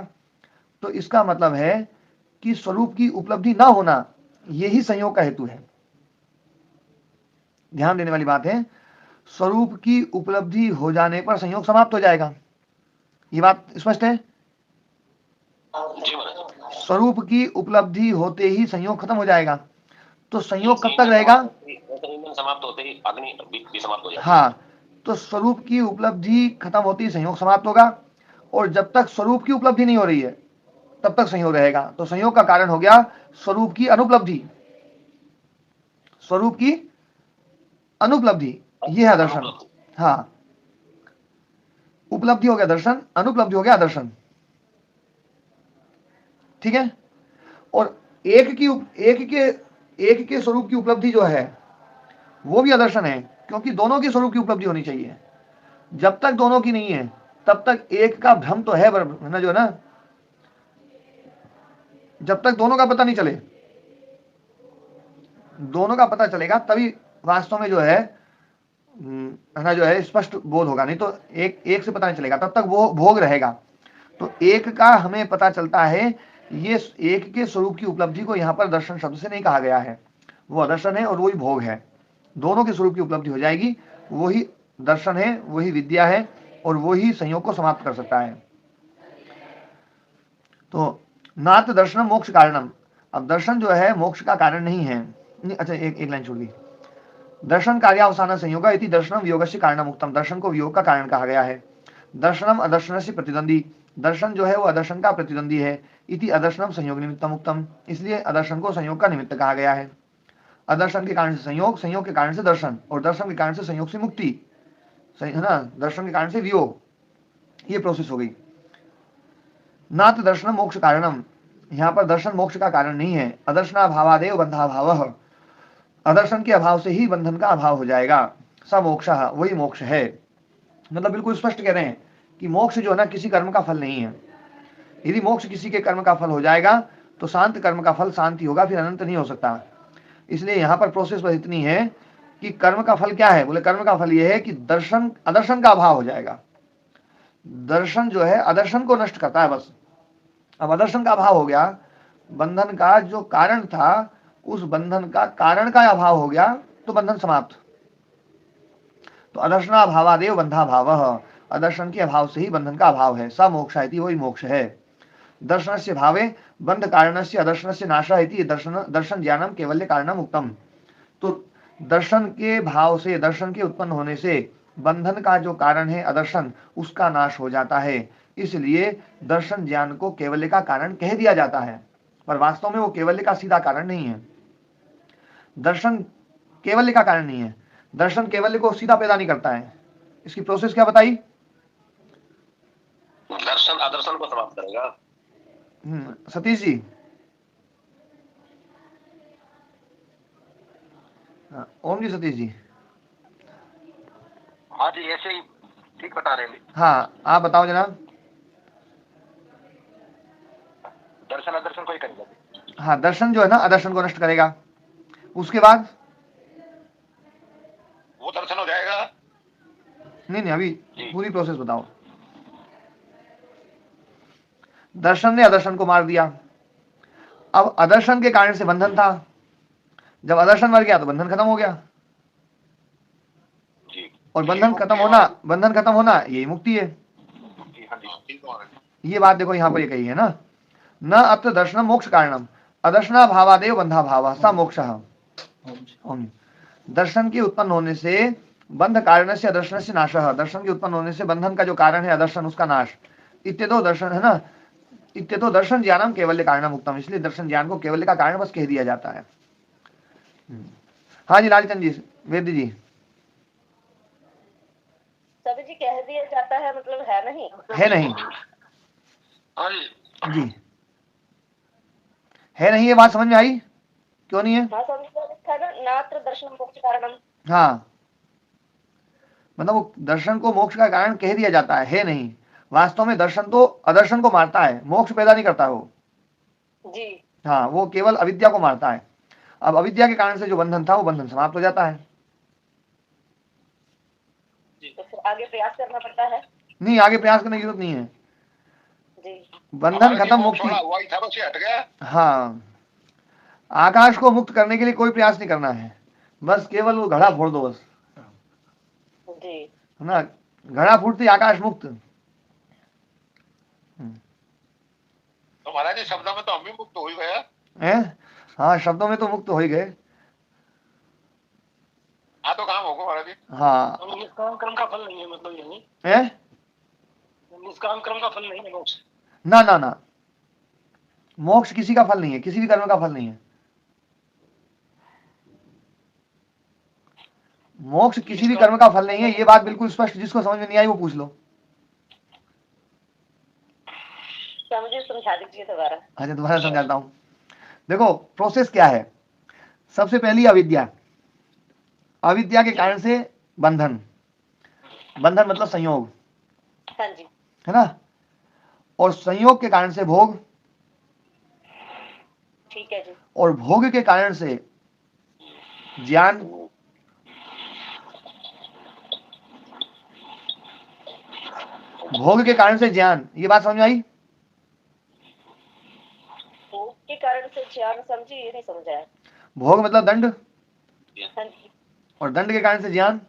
तो इसका मतलब है कि स्वरूप की उपलब्धि ना होना यही संयोग का हेतु है। ध्यान देने वाली बात है, स्वरूप की उपलब्धि हो जाने पर संयोग समाप्त हो जाएगा। ये बात स्पष्ट है। स्वरूप की उपलब्धि होते ही संयोग खत्म हो जाएगा। तो संयोग कब तक रहेगा? समाप्त होते ही अग्नि भी समाप्त हो जाएगा। हाँ, तो स्वरूप की उपलब्धि खत्म होती ही संयोग समाप्त होगा, और जब तक स्वरूप की उपलब्धि नहीं हो रही है तब तक संयोग रहेगा। तो संयोग का कारण हो गया स्वरूप की अनुपलब्धि, स्वरूप की अनुपलब्धि, यह है दर्शन। हाँ, उपलब्धि हो गया दर्शन, अनुपलब्धि हो गया दर्शन। ठीक है। और एक के स्वरूप की उपलब्धि जो है वो भी अदर्शन है, क्योंकि दोनों के स्वरूप की उपलब्धि होनी चाहिए। जब तक दोनों की नहीं है तब तक एक का भ्रम तो है ना, जो है ना, जब तक दोनों का पता नहीं चले, दोनों का पता चलेगा तभी वास्तव में जो है ना जो है स्पष्ट बोध होगा, नहीं तो एक से पता नहीं चलेगा, तब तक वो भोग रहेगा। तो एक का हमें पता चलता है, ये एक के स्वरूप की उपलब्धि को यहाँ पर दर्शन शब्द से नहीं कहा गया है, वो अदर्शन है और वही भोग है। दोनों के स्वरूप की उपलब्धि हो जाएगी, वही दर्शन है, वही विद्या है, और वही संयोग को समाप्त कर सकता है। तो नाथ दर्शन मोक्ष कारणम, अब दर्शन जो है मोक्ष का कारण नहीं है। अच्छा, एक लाइन छोड़ दी। दर्शन कार्यावसान संयोग इति दर्शनम वियोग से कारणम उक्तम, दर्शन को वियोग का कारण कहा गया है। दर्शनम अदर्शन से प्रतिद्वंदी, दर्शन जो है वो अदर्शन का प्रतिद्वंदी है। इति अदर्शनम संयोग निमित्तम उक्तम, इसलिए अदर्शन को संयोग का निमित्त कहा गया है। अदर्शन के कारण से संयोग, संयोग के कारण से दर्शन, और दर्शन के कारण से संयोग से मुक्ति, है ना, दर्शन के कारण से वियोग, ये प्रोसेस हो गई। ना तो दर्शन मोक्ष कारणम, यहाँ पर दर्शन मोक्ष का कारण नहीं है। अदर्शनाभावादेव बंधाभाव, अदर्शन के अभाव से ही बंधन का अभाव हो जाएगा। स मोक्ष, वही मोक्ष है। मतलब बिल्कुल स्पष्ट कह रहे हैं कि मोक्ष जो है ना किसी कर्म का फल नहीं है। यदि मोक्ष किसी के कर्म का फल हो जाएगा तो शांत कर्म का फल शांति होगा, फिर अनंत नहीं हो सकता। इसलिए यहाँ पर प्रोसेस बस इतनी है कि कर्म का फल क्या है, बोले कर्म का फल यह है कि दर्शन अदर्शन का अभाव हो जाएगा। दर्शन जो है अदर्शन को नष्ट करता है बस। अब अदर्शन का अभाव हो गया, बंधन का जो कारण था उस बंधन का कारण का अभाव हो गया, तो बंधन समाप्त। तो अदर्शनाभावादेव बंधा भाव, अदर्शन के अभाव से ही बंधन का अभाव है। स मोक्ष है, वही मोक्ष है। दर्शन से भावे बंध कारण से अदर्शन से नाश है, दर्शन ज्ञानम केवल्य कारणम उत्तम। तो दर्शन के भाव से, दर्शन के उत्पन्न होने से बंधन का जो कारण है अदर्शन, उसका नाश हो जाता है। इसलिए दर्शन ज्ञान को केवल्य का कारण कह दिया जाता है, पर वास्तव में वो केवल्य का सीधा कारण नहीं है। दर्शन केवल्य का कारण नहीं है, दर्शन केवल्य को सीधा पैदा नहीं करता है। इसकी प्रोसेस क्या बताई? दर्शन अदर्शन को समाप्त करेगा। सतीश जी, ओम जी, सतीश जी। हाँ जी, ऐसे ही ठीक बता रहे हैं। हाँ, आप बताओ जनाब। दर्शन अदर्शन को ही करेगा। हाँ, दर्शन जो है ना अदर्शन को नष्ट करेगा, उसके बाद वो दर्शन हो जाएगा। नहीं, अभी पूरी प्रोसेस बताओ। दर्शन ने अदर्शन को मार दिया। अब अदर्शन के कारण से बंधन था, जब अदर्शन मर गया तो बंधन खत्म हो गया, और बंधन खत्म होना यही मुक्ति है। ये बात देखो यहाँ पर ये कही है ना, न अत्र दर्शनम मोक्ष कारणम अदर्शना भावादेव बंधा भाव सा मोक्ष। दर्शन के उत्पन्न होने से बंध कारण से अदर्शन से नाश, दर्शन के उत्पन्न होने से बंधन का जो कारण है अदर्शन, उसका नाश। इत्यतो दर्शन है ना, इत्यतो दर्शन ज्ञानम केवल्य कारणम उत्तम, इसलिए दर्शन ज्ञान को केवल्य का कारण बस कह दिया जाता है। हाँ जी, लालचंद जी, वेद जी। सभी जी कह दिया जाता है, मतलब है नहीं, है नहीं। हाँ जी, जी है नहीं, ये बात समझ में आई? क्यों नहीं है? नात्र दर्शन मोक्ष कारणम। हाँ, मतलब वो दर्शन को मोक्ष का कारण कह दिया जाता है नहीं। वास्तव में दर्शन तो अदर्शन को मारता है, मोक्ष पैदा नहीं करता वो। जी हाँ, वो केवल अविद्या को मारता है। अब अविद्या के कारण से जो बंधन था वो बंधन समाप्त हो जाता है। तो फिर आगे प्रयास करना पड़ता है? नहीं, आगे प्रयास करने की जरूरत नहीं है जी। बंधन खत्म, मुक्ति। हुआ ही था, बस ये हट गया। हाँ, आकाश को मुक्त करने के लिए कोई प्रयास नहीं करना है, बस केवल वो घड़ा फोड़ दो बस, जी है ना। घड़ा फूटती आकाश मुक्त। तो महाराज जी शब्दों में तो हम भी मुक्त हो ही गए हैं? हाँ, शब्दों में तो मुक्त हो ही गए। हाँ, तो काम होगा महाराज जी। हाँ, तो निष्काम कर्म का फल नहीं है, मतलब ये नहीं है? निष्काम कर्म का फल नहीं है मोक्ष। ना ना ना, मोक्ष किसी का फल नहीं है, किसी भी कर्म का फल नहीं है। मोक्ष किसी भी कर्म का फल नहीं है, ये बात बिल्कुल स्पष्ट। जिसको समझ में नहीं आई वो पूछ लो। मुझे समझा दीजिए दोबारा। अच्छा, दोबारा समझाता हूँ। देखो, प्रोसेस क्या है। सबसे पहली अविद्या, अविद्या के कारण से बंधन, बंधन मतलब संयोग, हाँ जी, है ना। और संयोग के कारण से भोग, ठीक है जी। और भोग के कारण से ज्ञान, भोग के कारण से ज्ञान। ये बात समझ में आई? भोग के कारण से ज्ञान समझी, ये नहीं समझा है। भोग मतलब दंड, हाँ जी। और दंड के कारण से ज्ञान।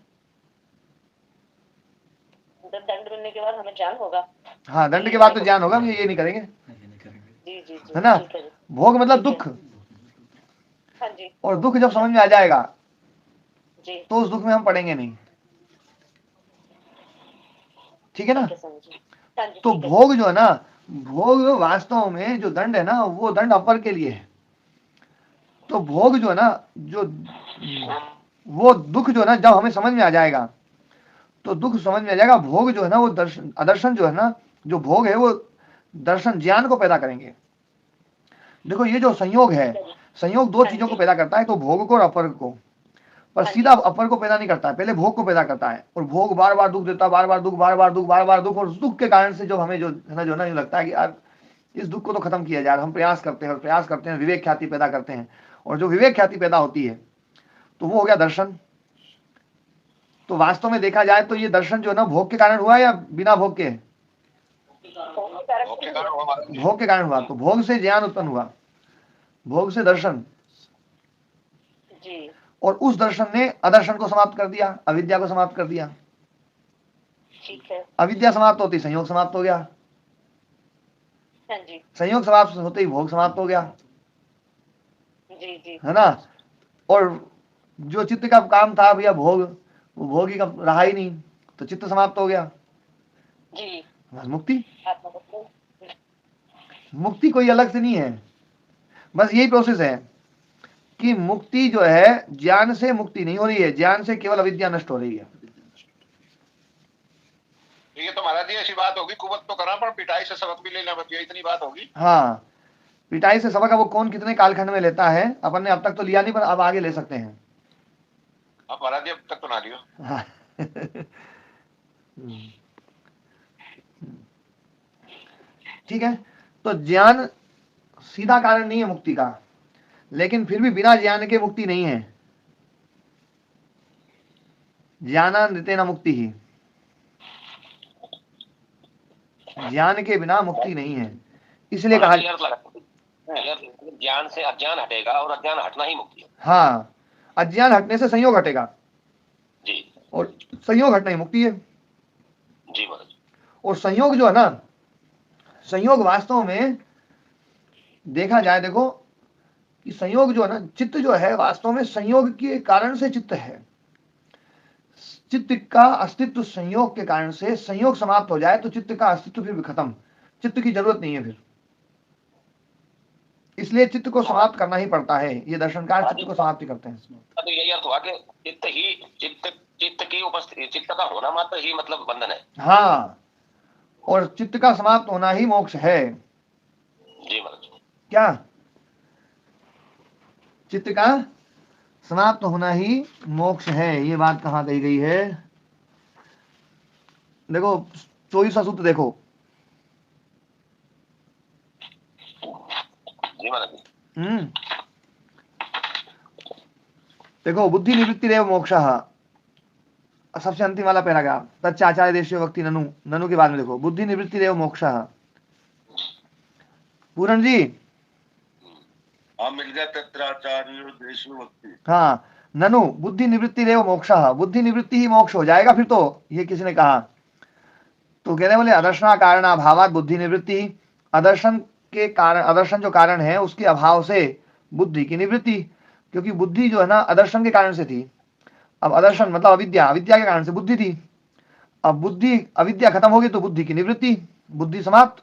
जब दंड मिलने के बाद हमें ज्ञान होगा। हाँ, दंड के बाद तो ज्ञान होगा, ये नहीं करेंगे, जी जी जी, है ना। ठीक है जी। भोग मतलब दुख, हाँ जी। और दुख जब समझ में आ जाएगा जी, तो उस दुख में हम पड़ेंगे नहीं, ठीक है ना। हाँ जी, तो ठीक है। भोग जो है ना, भोग वास्तव में जो दंड है ना, वो दंड अपर के लिए है। तो भोग जो है ना, जो वो दुख जो है ना, जब हमें समझ में आ जाएगा तो दुख समझ में आ जाएगा। भोग जो है ना वो दर्शन, अदर्शन जो है ना, जो भोग है वो दर्शन ज्ञान को पैदा करेंगे। देखो, ये जो संयोग है, संयोग दो चीजों को पैदा करता है, तो भोग को और अपर को। पर सीधा अपर को पैदा नहीं करता है, पहले भोग को पैदा करता है। और भोग बार बार दुख देता है, बार बार दुख, बार बार दुख, बार बार दुख। और उस दुख के कारण से जो हमें जो है ना, जो ना यूं लगता है कि यार इस दुख को तो खत्म किया जाए। हम प्रयास करते हैं और प्रयास करते हैं, विवेक ख्याति पैदा करते हैं। और जो विवेक ख्याति पैदा होती है तो वो हो गया दर्शन। तो वास्तव में देखा जाए तो ये दर्शन जो है ना, भोग के कारण हुआ या बिना भोग के? भोग के कारण हुआ। तो भोग से ज्ञान उत्पन्न हुआ, भोग से दर्शन, जी, और उस दर्शन ने अदर्शन को समाप्त कर दिया, अविद्या को समाप्त कर दिया। ठीक है। अविद्या समाप्त होती संयोग समाप्त हो गया, हाँ जी, संयोग समाप्त होते ही भोग समाप्त हो गया, जी जी, है ना। और जो चित्त का काम था भैया भोग, वो भोग ही का रहा ही नहीं, तो चित्त समाप्त हो गया, जी। बस मुक्ति। आत्मा को मुक्ति कोई अलग से नहीं है, बस यही प्रोसेस है कि मुक्ति जो है ज्ञान से मुक्ति नहीं हो रही है, ज्ञान से केवल अविद्या नष्ट हो रही है। ये तो महाराज जी ऐसी बात होगी, कुवत तो करा पर पिटाई से सबक भी लेना बतिया, इतनी बात होगी। हाँ, पिटाई से सबक अब वो कौन कितने कालखंड में लेता है, अपन ने अब तक तो लिया नहीं, पर अब आगे ले सकते हैं। अब महाराज जी अब तक तो ना लियो। हाँ। ठीक है। तो ज्ञान सीधा कारण नहीं है मुक्ति का, लेकिन फिर भी बिना ज्ञान के मुक्ति नहीं है। ज्ञानान्वितेन मुक्ति ही, ज्ञान के बिना मुक्ति नहीं है। इसलिए कहा ज्ञान से अज्ञान हटेगा और अज्ञान हटना ही मुक्ति है। हाँ, अज्ञान हटने से संयोग हटेगा, जी, और संयोग हटना ही मुक्ति है। जी महाराज। और संयोग जो है ना, संयोग वास्तव में देखा जाए, देखो कि संयोग जो है ना, चित्त जो है वास्तव में संयोग के कारण से चित्त है। चित्त का अस्तित्व संयोग के कारण से, संयोग समाप्त हो जाए तो चित्त का अस्तित्व फिर खत्म, चित्त की जरूरत नहीं है फिर। इसलिए चित्त को समाप्त करना ही पड़ता है, ये दर्शनकार चित्त को समाप्त करते हैं। तो यही अर्थ हुआ कि चित्त की उपस्थिति, चित्त का होना मात्र ही मतलब बंधन है। हाँ, और चित्त का समाप्त होना ही मोक्ष है। क्या? चित्त का समाप्त होना ही मोक्ष है। ये बात कहाँ कही गई है? देखो 24वां सूत्र देखो। देखो, बुद्धि निवृत्ति रेव मोक्षः, सबसे अंतिम वाला पैराग्राफ, तच्चाचार्य देशीय वक्ति ननु, ननु के बाद में देखो, बुद्धि निवृत्ति रेव मोक्षः। पूरण जी, हाँ मिल गया, तत्राचार्य देशीय वक्ति। हाँ, ननु बुद्धि निवृत्ति रेव मोक्षः, बुद्धि निवृत्ति ही मोक्ष हो जाएगा फिर तो, ये किसने कहा? तो कह रहे बोले अदर्शना कारण अभावात बुद्धि निवृत्ति, अदर्शन के कारण, अदर्शन जो कारण है उसके अभाव से बुद्धि की निवृत्ति, क्योंकि बुद्धि जो है ना अदर्शन के कारण से थी। अब अदर्शन मतलब अविद्या, अविद्या के कारण से बुद्धि थी। अब बुद्धि, अविद्या खत्म होगी तो बुद्धि की निवृत्ति, बुद्धि समाप्त।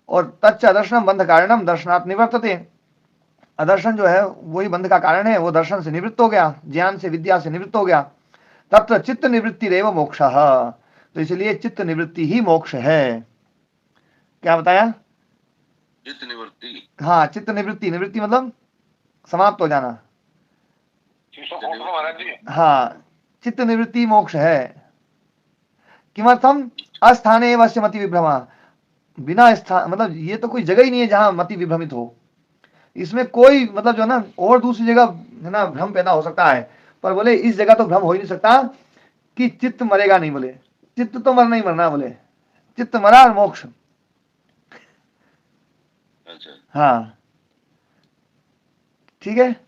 और तच्च अदर्शनम बंध कारणम दर्शनात् निवर्तते, अदर्शन जो है वही बंध का कारण है, वो दर्शन से निवृत्त हो गया, ज्ञान से, विद्या से निवृत्त हो गया। तत्र चित्त निवृत्ति रेव मोक्षः, तो इसलिए चित्त निवृत्ति ही मोक्ष है। क्या बताया? चित्त निवृत्ति। हाँ, चित्त निवृत्ति, निवृत्ति मतलब समाप्त हो जाना। हाँ, चित्त निवृत्ति मोक्ष है। किमर्थम? अस्थाने एव अस्य मति विभ्रमा, बिना स्थान, मतलब ये तो कोई जगह ही नहीं है जहां मति विभ्रमित हो। इसमें कोई मतलब जो ना और दूसरी जगह है ना भ्रम पैदा हो सकता है, पर बोले इस जगह तो भ्रम हो ही नहीं सकता कि चित्त मरेगा नहीं। बोले चित्त तो मरना ही मरना, बोले चित्त मरा और मोक्ष। हाँ, ठीक है।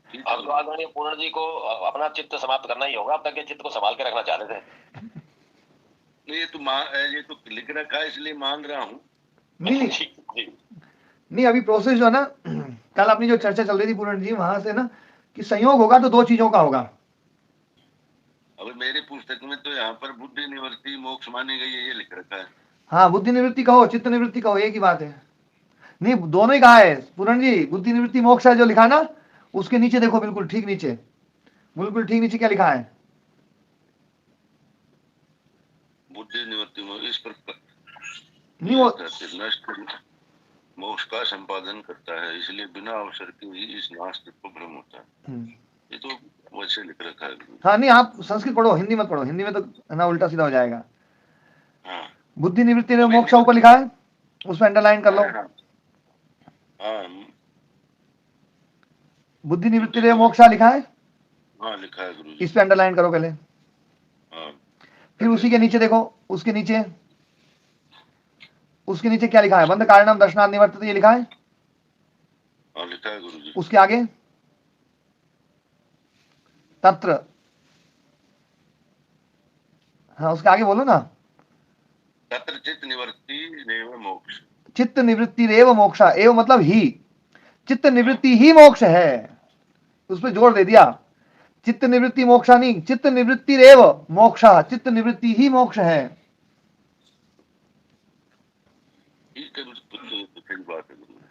अब तो आदरणीय पूर्ण जी को अपना चित्त समाप्त करना ही होगा, अब तक के चित्त को संभाल के रखना चाहते थे। ये तो लिख रखा है इसलिए मान रहा हूँ। नहीं, अभी प्रोसेस जो है ना, कल अपनी जो चर्चा चल रही थी पूर्ण जी, वहां से ना कि संयोग होगा तो दो चीजों का होगा। अभी मेरी पुस्तक में तो यहाँ पर बुद्धि निवृत्ति मोक्ष मानी गई है, ये लिख रखा है। हाँ, बुद्धि निवृत्ति कहो, चित्त निवृत्ति कहो, एक ही बात है। नहीं, दोनों ही कहा है पूर्ण जी। बुद्धि निवृत्ति मोक्ष है जो लिखा ना, उसके नीचे देखो, बिल्कुल ठीक नीचे, बिल्कुल ठीक नीचे क्या लिखा है? बुद्धि निवृत्ति इस पर नहीं, वो नष्ट मोक्ष का संपादन करता है, इसलिए बिना अवसर के ही इस नास्तिक को भ्रम होता है। ये तो वैसे लिख रखा है। हाँ, नहीं आप संस्कृत पढ़ो, हिंदी मत पढ़ो, हिंदी में तो ना उल्टा सीधा हो जाएगा। हाँ। बुद्धि निवृत्ति में मोक्ष ऊपर लिखा है, उसमें अंडरलाइन कर लो। हाँ, बुद्धि निवृत्ति में मोक्षा लिखा है। हाँ, लिखा है गुरुजी। इस पे अंडरलाइन करो पहले। हाँ। फिर उसी के नीचे देखो, उसके नीचे क्या लिखा है? बंध कारणम दर्शनात् निवर्तते, ये लिखा है। हाँ, लिखा है गुरुजी। उसके आगे तत्र, हाँ उसके आगे बोलो ना। तत्र चित्त निवृत्ति रेव मोक्ष, चित्त निवृत्ति रेव मोक्ष, एव मतलब ही, चित्त निवृत्ति ही मोक्ष है, उस पर जोर दे दिया। चित्त निवृत्ति मोक्षा नहीं, चित्त निवृत्ति रेव मोक्ष, चित्त निवृत्ति ही मोक्ष है।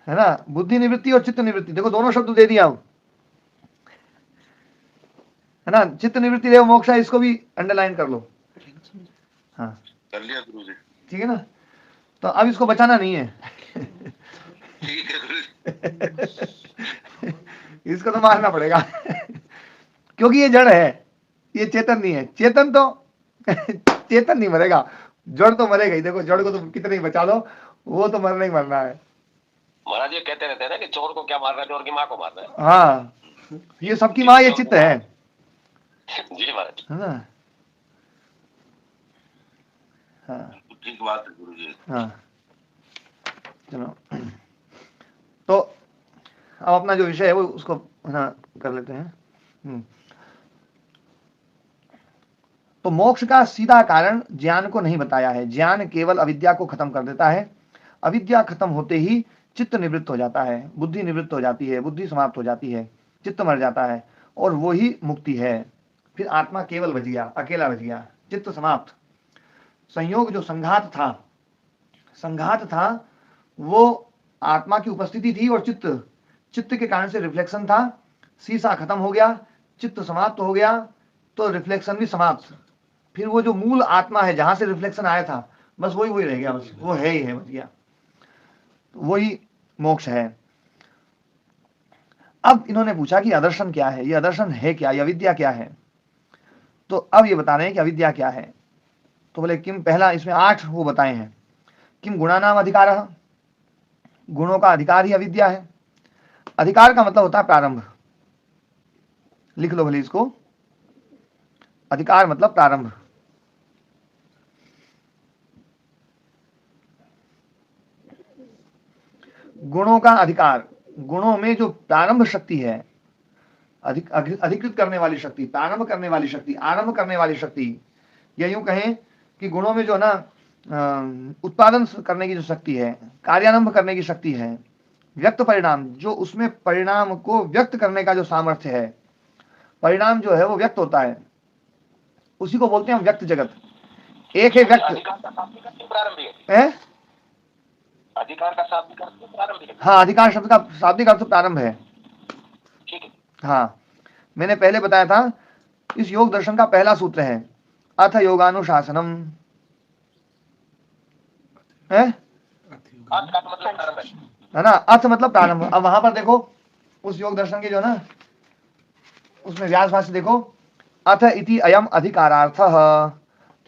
है ना, बुद्धि निवृत्ति और चित्त निवृत्ति, देखो दोनों शब्द दे दिया, है ना। चित्त निवृत्ति रेव मोक्ष, इसको भी अंडरलाइन कर लो। हाँ, कर लिया गुरुजी। ठीक है ना। तो अब इसको बचाना नहीं है। ठीक है इसको तो मारना पड़ेगा क्योंकि ये जड़ है, ये चेतन नहीं है। चेतन तो चेतन नहीं मरेगा, जड़ तो मरेगा ही। देखो जड़ को तो कितने ही बचा लो, वो तो मरना ही मरना है। महाराज ये कहते रहते हैं ना कि चोर को क्या मार रहा है, चोर की माँ को मार रहा है। हाँ, ये सबकी माँ ये चित्त है। जी महाराज, है ना। हाँ, ठीक बात है गुरुजी। हाँ, चलो तो अब अपना जो विषय है वो उसको ना कर लेते हैं। तो मोक्ष का सीधा कारण ज्ञान को नहीं बताया है। ज्ञान केवल अविद्या को खत्म कर देता है। अविद्या खत्म होते ही चित्त निवृत्त हो जाता है, बुद्धि निवृत्त हो जाती है, बुद्धि समाप्त हो जाती है, चित्त मर जाता है, और वो ही मुक्ति है। फिर आत्मा केवल बच गया, अकेला बच गया, चित्त समाप्त। संयोग जो संघात था वो आत्मा की उपस्थिति थी, और चित्त के कारण से रिफ्लेक्शन था। शीशा खत्म हो गया, चित्त समाप्त हो गया, तो रिफ्लेक्शन भी समाप्त। फिर वो जो मूल आत्मा है जहां से रिफ्लेक्शन आया था, बस वही रह गया, बस वो है ही है, बच गया। वही मोक्ष है। अब इन्होंने पूछा कि अदर्शन क्या है, ये अदर्शन है क्या, ये अविद्या क्या है। तो अब ये बता रहे हैं कि अविद्या क्या है। तो बोले किम, पहला इसमें 8 वो बताए हैं। किम गुणानाम अधिकार, गुणों का अधिकार ही अविद्या है। अधिकार का मतलब होता है प्रारंभ, लिख लो भले इसको, अधिकार मतलब प्रारंभ। गुणों का अधिकार, गुणों में जो प्रारंभ शक्ति है, अधिकृत करने वाली शक्ति, प्रारंभ करने वाली शक्ति, आरंभ करने वाली शक्ति, या यूं कहें कि गुणों में जो ना उत्पादन करने की जो शक्ति है, कार्यारंभ करने की शक्ति है, व्यक्त परिणाम, जो उसमें परिणाम को व्यक्त करने का जो सामर्थ्य है, परिणाम जो है वो व्यक्त होता है, उसी को बोलते हैं हम व्यक्त जगत। एक है व्यक्त, है अधिकार का शाब्दिक अर्थ प्रारंभ है। हाँ, अधिकार शब्द का शाब्दिक अर्थ प्रारंभ है। ठीक है। हाँ, मैंने पहले बताया था, इस योग दर्शन का पहला सूत्र है अथ योगानुशासनम, है ना, अर्थ मतलब प्रारंभ। अब वहां पर देखो उस योग दर्शन के जो ना उसमें व्यास भाष्य देखो, अथ इति अयम अधिकारार्थ,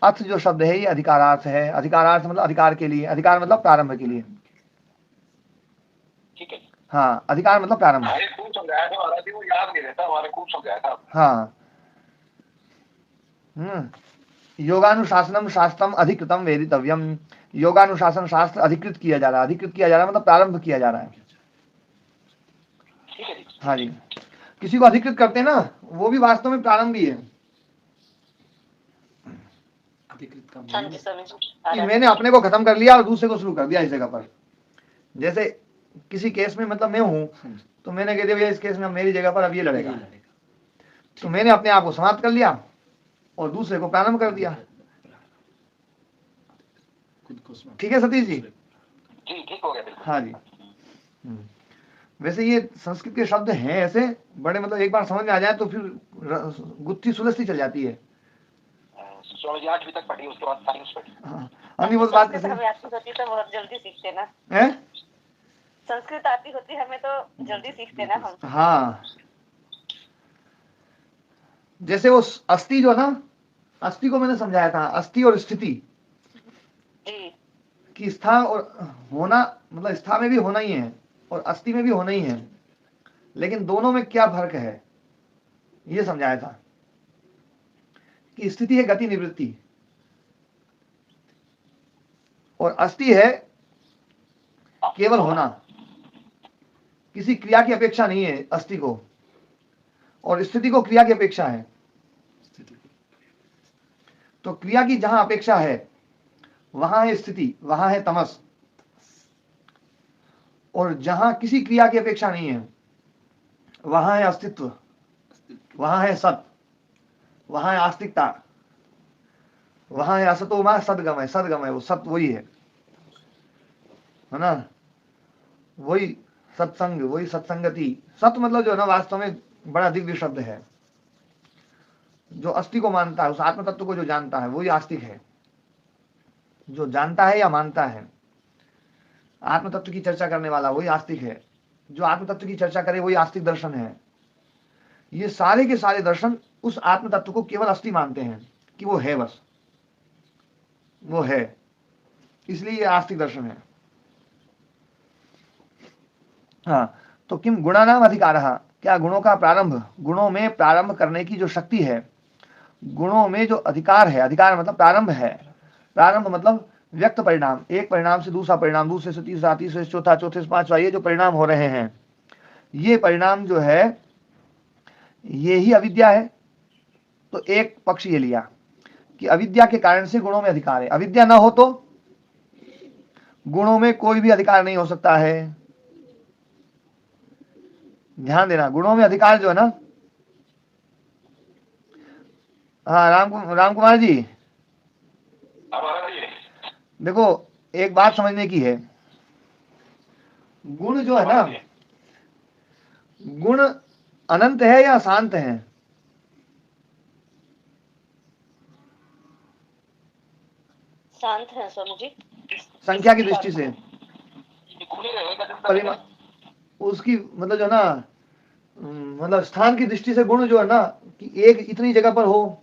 अर्थ जो शब्द है ये अधिकारार्थ है। अधिकारार्थ मतलब अधिकार के लिए, अधिकार मतलब प्रारंभ के लिए। ठीक है। हाँ, अधिकार मतलब प्रारंभ। खूब समझाया था महाराज जी, वो याद नहीं रहता, हमारे खूब समझाया था। हाँ, योगानुशासनम शास्त्रम अधिकृतम वेदितव्यम, योगानुशासन शास्त्र अधिकृत किया जा रहा है। अधिकृत किया जा रहा है मतलब प्रारंभ किया जा रहा है। ठीक है जी। हाँ जी, किसी को अधिकृत करते हैं ना, वो भी वास्तव में प्रारंभ ही है। कि मैंने अपने को खत्म कर लिया और दूसरे को शुरू कर दिया इस जगह पर। जैसे किसी केस में मतलब मैं हूं, तो मैंने कह दिया भैया इस केस में मेरी जगह पर अब ये लड़ेगा, तो मैंने अपने आप को समाप्त कर लिया और दूसरे को प्रारंभ कर दिया। ठीक है सतीश जी? ठीक हो गया। हाँ जी। वैसे ये संस्कृत के शब्द हैं ऐसे बड़े, मतलब एक बार समझ में आ जाए तो फिर गुत्थी सुलझती चल जाती है। स्वामी जी 8वीं तक पढ़ी, उसके बाद साइंस पढ़ी। हाँ, हम वो बात कैसे हमें आती होती तो बहुत जल्दी सीखते ना, है? संस्कृत आती होती हमें तो जल्दी सीखते ना हम। हाँ, जैसे वो अस्थि जो ना, अस्थि को मैंने समझाया था, अस्थि और स्थिति कि स्था और होना, मतलब स्था में भी होना ही है और अस्थि में भी होना ही है, लेकिन दोनों में क्या फर्क है ये समझाया था। कि स्थिति है गति निवृत्ति और अस्थि है केवल होना, किसी क्रिया की अपेक्षा नहीं है अस्थि को, और स्थिति को क्रिया की अपेक्षा है। तो क्रिया की जहां अपेक्षा है वहां है स्थिति, वहां है तमस, और जहां किसी क्रिया की अपेक्षा नहीं है वहां है अस्तित्व, वहां है सत, वहां है आस्तिकता, वहां है असतोमा सदगमय, सदगमय वो सत वही है ना, वही सत्संग, वही सत्संगति। सत मतलब जो है ना वास्तव में बड़ा दिव्य शब्द है। जो अस्थि को मानता है, उस आत्म तत्व को जो जानता है वही आस्तिक है। जो जानता है या मानता है, आत्म तत्व की चर्चा करने वाला वही आस्तिक है। जो आत्म तत्व की चर्चा करे वही आस्तिक दर्शन है। ये सारे के सारे दर्शन उस आत्म तत्व को केवल अस्थि मानते हैं कि वो है, बस वो है, इसलिए ये आस्तिक दर्शन है। हाँ, तो किम गुणानाम अधिकारः, क्या गुणों का प्रारंभ, गुणों में प्रारंभ करने की जो शक्ति है, गुणों में जो अधिकार है, अधिकार मतलब प्रारंभ है, प्रारंभ मतलब व्यक्त परिणाम, एक परिणाम से दूसरा परिणाम, दूसरे से तीसरा, तीसरे से चौथा, चौथे से पांचवा, ये जो परिणाम हो रहे हैं, ये परिणाम जो है ये ही अविद्या है। तो एक पक्ष ये लिया कि अविद्या के कारण से गुणों में अधिकार है। अविद्या ना हो तो गुणों में कोई भी अधिकार नहीं हो सकता है। ध्यान देना, गुणों में अधिकार जो है ना, हाँ राम कुमार जी, देखो एक बात समझने की है, गुण जो है ना, गुण अनंत है या शांत है? शांत है स्वामी जी, संख्या की दृष्टि से। परिमाण, उसकी मतलब जो है ना, मतलब स्थान की दृष्टि से गुण जो है ना कि एक इतनी जगह पर हो,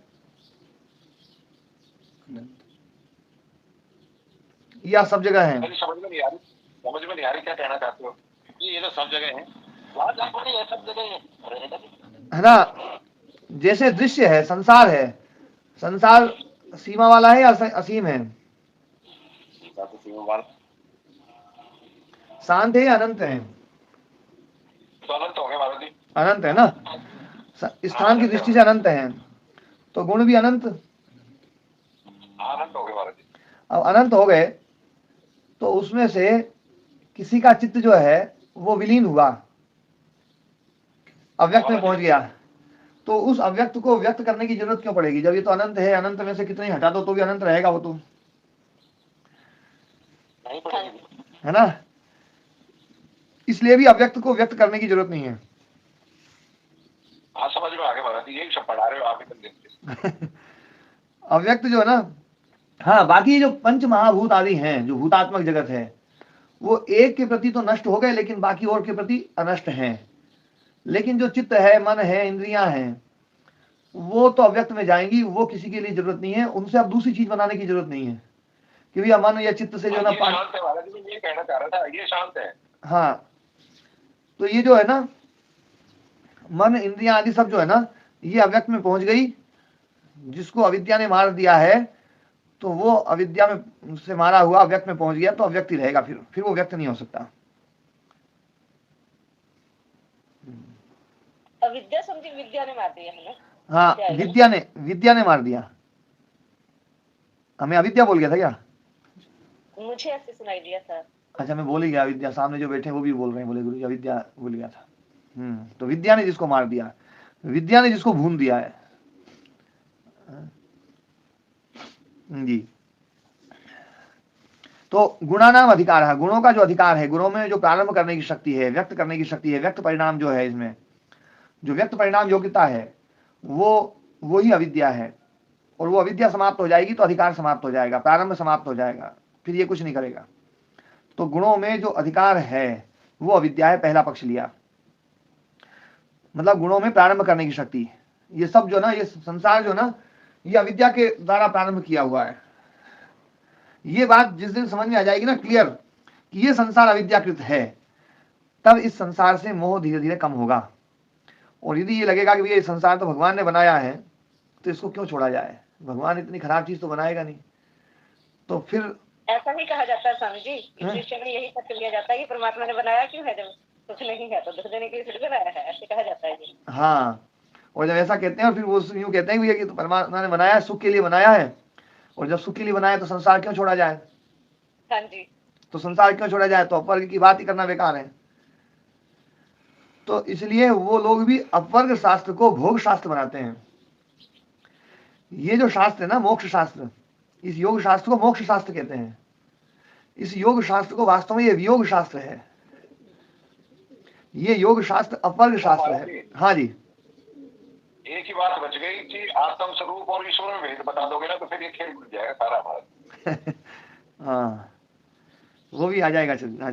या सब जगह है? समझ में नहीं आ रही क्या कहना चाहते हो? ये तो सब जगह है, वहां सब जगह है ना। जैसे दृश्य है, संसार है, संसार सीमा वाला है या असीम है? शांत है या अनंत है? तो अनंत हो गए महाराज जी। अनंत है ना, स्थान की दृष्टि से अनंत है, तो गुण भी अनंत। अनंत हो गए महाराज जी। अब अनंत हो गए तो उसमें से किसी का चित्त जो है वो विलीन हुआ, अव्यक्त में पहुंच गया, तो उस अव्यक्त को व्यक्त करने की जरूरत क्यों पड़ेगी? जब ये तो अनंत है, अनंत में से कितने हटा दो तो भी अनंत रहेगा वो तो, है ना। इसलिए भी अव्यक्त को व्यक्त करने की जरूरत नहीं है। समझ में आ गया महाराज जी, यही सब पढ़ा रहे हो आप। अव्यक्त जो है ना, हाँ, बाकी जो पंच महाभूत आदि हैं, जो भूतात्मक जगत है, वो एक के प्रति तो नष्ट हो गए, लेकिन बाकी और के प्रति अनष्ट हैं। लेकिन जो चित्त है, मन है, इंद्रियां हैं, वो तो अव्यक्त में जाएंगी, वो किसी के लिए जरूरत नहीं है, उनसे अब दूसरी चीज बनाने की जरूरत नहीं है कि भैया मन या चित्त से जो ना शांत है महाराज जी, ये कहना चाह रहा था, ये शांत है। हाँ, तो ये जो है ना मन, इंद्रियां आदि सब जो है ना, ये अव्यक्त में पहुंच गई। जिसको अविद्या ने मार दिया है, तो वो अविद्या में से मारा हुआ अव्यक्त में पहुंच गया, तो अव्यक्त ही रहेगा, फिर वो व्यक्त नहीं हो सकता। अविद्या समझी विद्या ने मार दिया है ना? हाँ, विद्या ने मार दिया। हमें अविद्या बोल गया था क्या? मुझे ऐसे सुनाई दिया था। अच्छा, मैं बोल ही गया अविद्या, सामने जो बैठे वो भी बोल रहे हैं, बोले गुरु जी अविद्या बोल गया था। तो विद्या ने जिसको मार दिया, विद्या ने जिसको भून दिया है जी। तो गुणानाम अधिकार है, गुणों का जो अधिकार है, गुणों में जो प्रारंभ करने की शक्ति है, व्यक्त करने की शक्ति है, व्यक्त परिणाम जो है, इसमें जो व्यक्त परिणाम योग्यता है, वो ही अविद्या है। और वो अविद्या समाप्त हो जाएगी तो अधिकार समाप्त हो जाएगा, प्रारंभ समाप्त हो जाएगा, फिर ये कुछ नहीं करेगा। तो गुणों में जो अधिकार है वो अविद्या है, पहला पक्ष लिया, मतलब गुणों में प्रारंभ करने की शक्ति। ये सब जो ना, ये संसार जो ना, ये अविद्या के द्वारा प्रारंभ किया हुआ है। ये बात जिस दिन समझ में आ जाएगी ना क्लियर कि ये संसार अविद्याकृत है, तब इस संसार से मोह धीरे धीरे कम होगा। और यदि ये लगेगा कि ये संसार तो भगवान ने बनाया है, तो इसको क्यों छोड़ा जाए, भगवान इतनी खराब चीज तो बनाएगा नहीं, तो फिर ऐसा ही कहा जाता है स्वामी जी, इस विषय में यही तर्क लिया जाता है कि परमात्मा ने बनाया क्यों है, जब कुछ नहीं है तो दुख देने के लिए बनाया है, ऐसे कहा जाता है जी। हाँ, और जब ऐसा कहते हैं फिर वो यूं कहते हैं कि तो परमात्मा ने बनाया है, सुख के लिए बनाया है, और जब सुख के लिए बनाया तो संसार क्यों छोड़ा जाए? हाँ जी, तो संसार क्यों छोड़ा जाए? तो अपवर्ग की बात ही करना बेकार है। तो इसलिए वो लोग भी अपवर्ग शास्त्र को भोग शास्त्र बनाते हैं। ये जो शास्त्र है ना, मोक्ष शास्त्र, इस योग शास्त्र को मोक्ष शास्त्र कहते हैं। इस योग शास्त्र को वास्तव में ये वियोग शास्त्र है। ये योग शास्त्र अपवर्ग शास्त्र है। हाँ जी, एक ही बात बच गई कि आत्म स्वरूप और ईश्वर में भेद बता दोगे ना, तो फिर ये खेल खुल जाएगा सारा हमारा। हाँ, वो भी आ जाएगी ना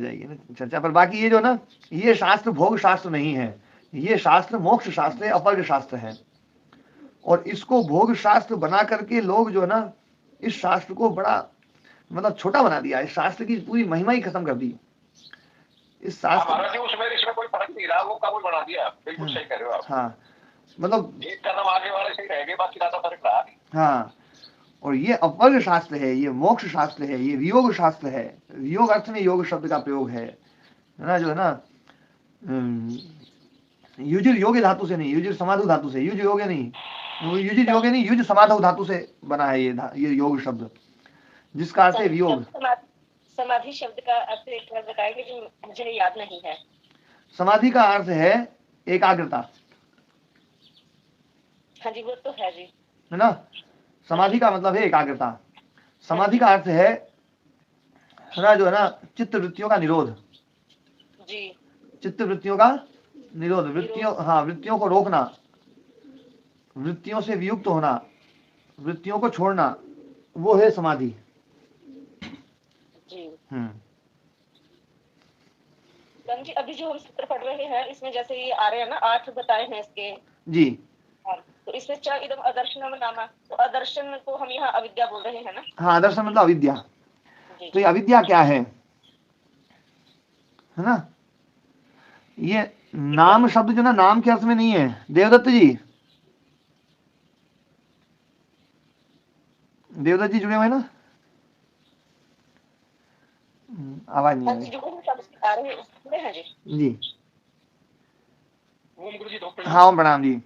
चर्चा पर। बाकी ये जो ना, ये शास्त्र भोग शास्त्र नहीं है, ये शास्त्र मोक्ष शास्त्र है, अपवर्ग शास्त्र है। और इसको भोग शास्त्र बना करके लोग जो है ना, इस शास्त्र को बड़ा मतलब छोटा बना दिया, इस शास्त्र की पूरी महिमा ही खत्म कर दी। इस शास्त्र उसमें कोई फर्क नहीं रहा, वो काबुल बना दिया। बिल्कुल सही कह रहे हो आप। हाँ, मतलब एक कदम आगे वाले सही रहेंगे, बाकी ज्यादा फर्क रहा नहीं। हाँ, और ये अपवर्ग शास्त्र है, ये मोक्ष शास्त्र है, ये वियोग शास्त्र है। वियोग अर्थ में योग शब्द का प्रयोग है ना, जो है ना, युजुर योग्य धातु से नहीं, युजुर समाधु धातु से, युज योग्य नहीं, युजिर योग्य नहीं, युज समाधु धातु से बना है ये योग शब्द, जिसका अर्थ है वियोग। समाधि शब्द का अर्थ एक बार बताएं कि मुझे याद नहीं है। समाधि का अर्थ है एकाग्रता। हाँ जी, वो तो है जी, है ना। समाधि का मतलब है एकाग्रता। समाधि का अर्थ है ना, जो है ना, चित्त वृत्तियों का निरोध जी, चित्त वृत्तियों का निरोध, वृत्तियों, हाँ, वृत्तियों को रोकना, वृत्तियों से वियुक्त होना, वृत्तियों को छोड़ना, वो है समाधि। स्वामी जी अभी जो हम सूत्र पढ़ रहे हैं इसमें जैसे ये आ रहे हैं ना 8 बताए हैं इसके जी, तो इसमें च इदम अदर्शनम नामा, तो अदर्शन को हम यहाँ अविद्या बोल रहे हैं ना। हाँ, अदर्शन मतलब अविद्या। जी तो ये अविद्या क्या है ना? ये नाम शब्द जो ना नाम के अर्थ में नहीं है। देवदत्त जी, देवदत्त जी जुड़े हुए हैं ना? आवाज नहीं आ हाँ रही जी जो आ रहे हैं जी। जी। ओम गुरु जी हाँ, ओम प्रणाम जी।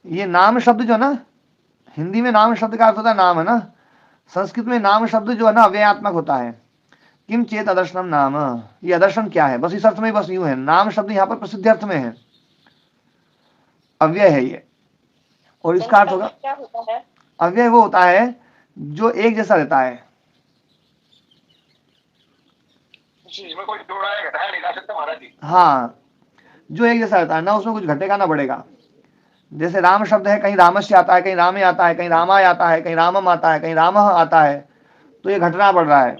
ये नाम शब्द जो ना, हिंदी में नाम शब्द का अर्थ होता है नाम, है ना? संस्कृत में नाम शब्द जो है ना अव्ययात्मक होता है। किम चेत अदर्शनम नाम, ये अदर्शन क्या है, बस इस अर्थ में बस यूं है। नाम शब्द यहाँ पर प्रसिद्ध अर्थ में है, अव्यय है ये। और इसका अर्थ होगा, क्या होता है? अव्यय वो होता है जो एक जैसा रहता है। इसमें कोई जोड़ा है घटाया नहीं ला सकता महाराज जी। हाँ, जो एक जैसा रहता है, ना उसमें कुछ घटेगा ना बढ़ेगा। जैसे राम शब्द है, कहीं रामस्य आता है, कहीं रामे आता है, कहीं रामाय आता है, कहीं रामम आता है, कहीं राम आता है, तो ये घटना बढ़ रहा है।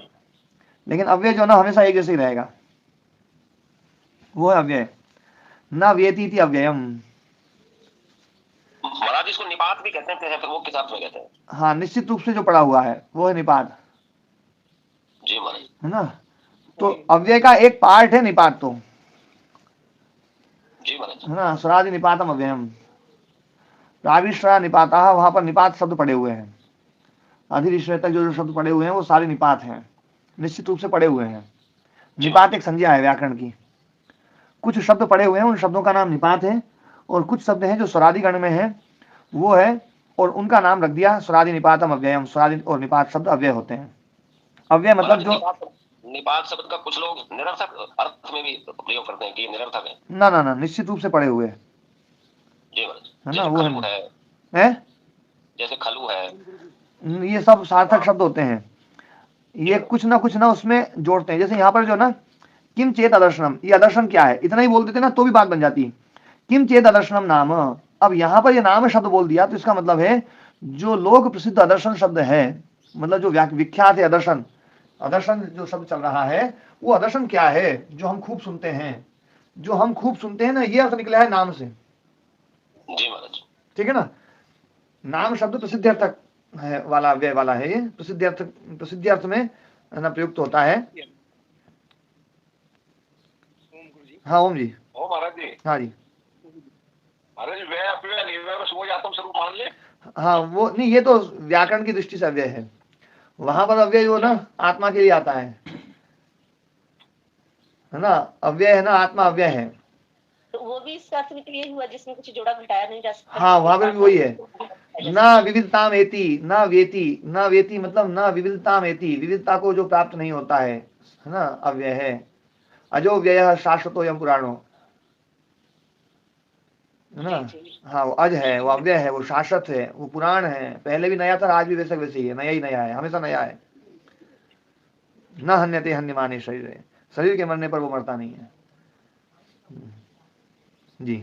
लेकिन अव्यय जो ना हमेशा एक जैसे ही रहेगा, वो है अव्यय। न व्यतीति अव्ययम। महाराज इसको निपात भी कहते हैं, फिर वो किस अर्थ में कहते हैं? हाँ, निश्चित रूप से जो पड़ा हुआ है वो है निपात, जी महाराज। है ना? तो अव्यय का एक पार्ट है निपात, तो जी महाराज, है ना? स्वरादि निपातम अव्ययम, राविश्रा निपाता, वहां पर निपात शब्द पड़े हुए हैं। अधिश्रय तक जो शब्द पड़े हुए हैं वो सारे निपात हैं, निश्चित रूप से पड़े हुए हैं। निपात एक संज्ञा है व्याकरण की। कुछ शब्द पड़े हुए हैं, उन शब्दों का नाम निपात है, और कुछ शब्द हैं जो स्वरादि गण में है, वो है, और उनका नाम रख दिया स्वरादि निपातम अव्ययम। स्वरादि और निपात शब्द अव्यय होते हैं। अव्यय मतलब जो निपात शब्द का कुछ लोग निरर्थक अर्थ में भी प्रयोग करते हैं कि निरर्थक है। ना ना ना, निश्चित रूप से पड़े हुए, जी महाराज, है ना? वो है जैसे खलु है, ये सब सार्थक शब्द होते हैं। ये कुछ ना उसमें जोड़ते हैं। जैसे यहाँ पर जो ना किम चेत अदर्शनम, ये अदर्शन क्या है, इतना ही बोल देते ना तो भी बात बन जाती। किम चेत अदर्शनम नाम, अब यहाँ पर ये नाम शब्द बोल दिया तो इसका मतलब है जो लोक प्रसिद्ध अदर्शन शब्द है, मतलब जो विख्यात है अदर्शन, अदर्शन जो शब्द चल रहा है वो अदर्शन क्या है, जो हम खूब सुनते हैं, जो हम खूब सुनते हैं ना, ये अर्थ निकला है नाम से। जी महाराज, ठीक है ना? नाम शब्द प्रसिद्ध अर्थ है वाला, अव्यय वाला है ये। प्रसिद्धि अर्थ में ना प्रयुक्त होता है। हाँ ओम जी। ओ महाराज जी। हाँ जी महाराज, वे अव्यय नहीं, वे बस वो आत्म स्वरूप मान ले। हाँ, वो नहीं, ये तो व्याकरण की दृष्टि से अव्यय है। वहां पर अव्यय जो ना आत्मा के लिए आता है ना? अव्यय है ना, आत्मा अव्यय है। तो वो भी इस अर्थ में क्लियर हुआ जिसमें कुछ जोड़ा घटाया नहीं जा सकता। हाँ, वहां पर भी वही है। ना विविधताम एति ना वेति, ना वेति मतलब ना विविधताम एति, विविधता को जो प्राप्त नहीं होता है ना, अव्यय है। अजो व्यय शाश्वतो यम पुराणो, है ना? हाँ, वो अज है, वो अव्यय है, वो शाश्वत है, वो पुराण है। पहले भी नया था, आज भी वैसे वैसे ही है, नया ही नया है, हमेशा नया है। न हन्यते हन्यमाने शरीर, शरीर के मरने पर वो मरता नहीं है जी।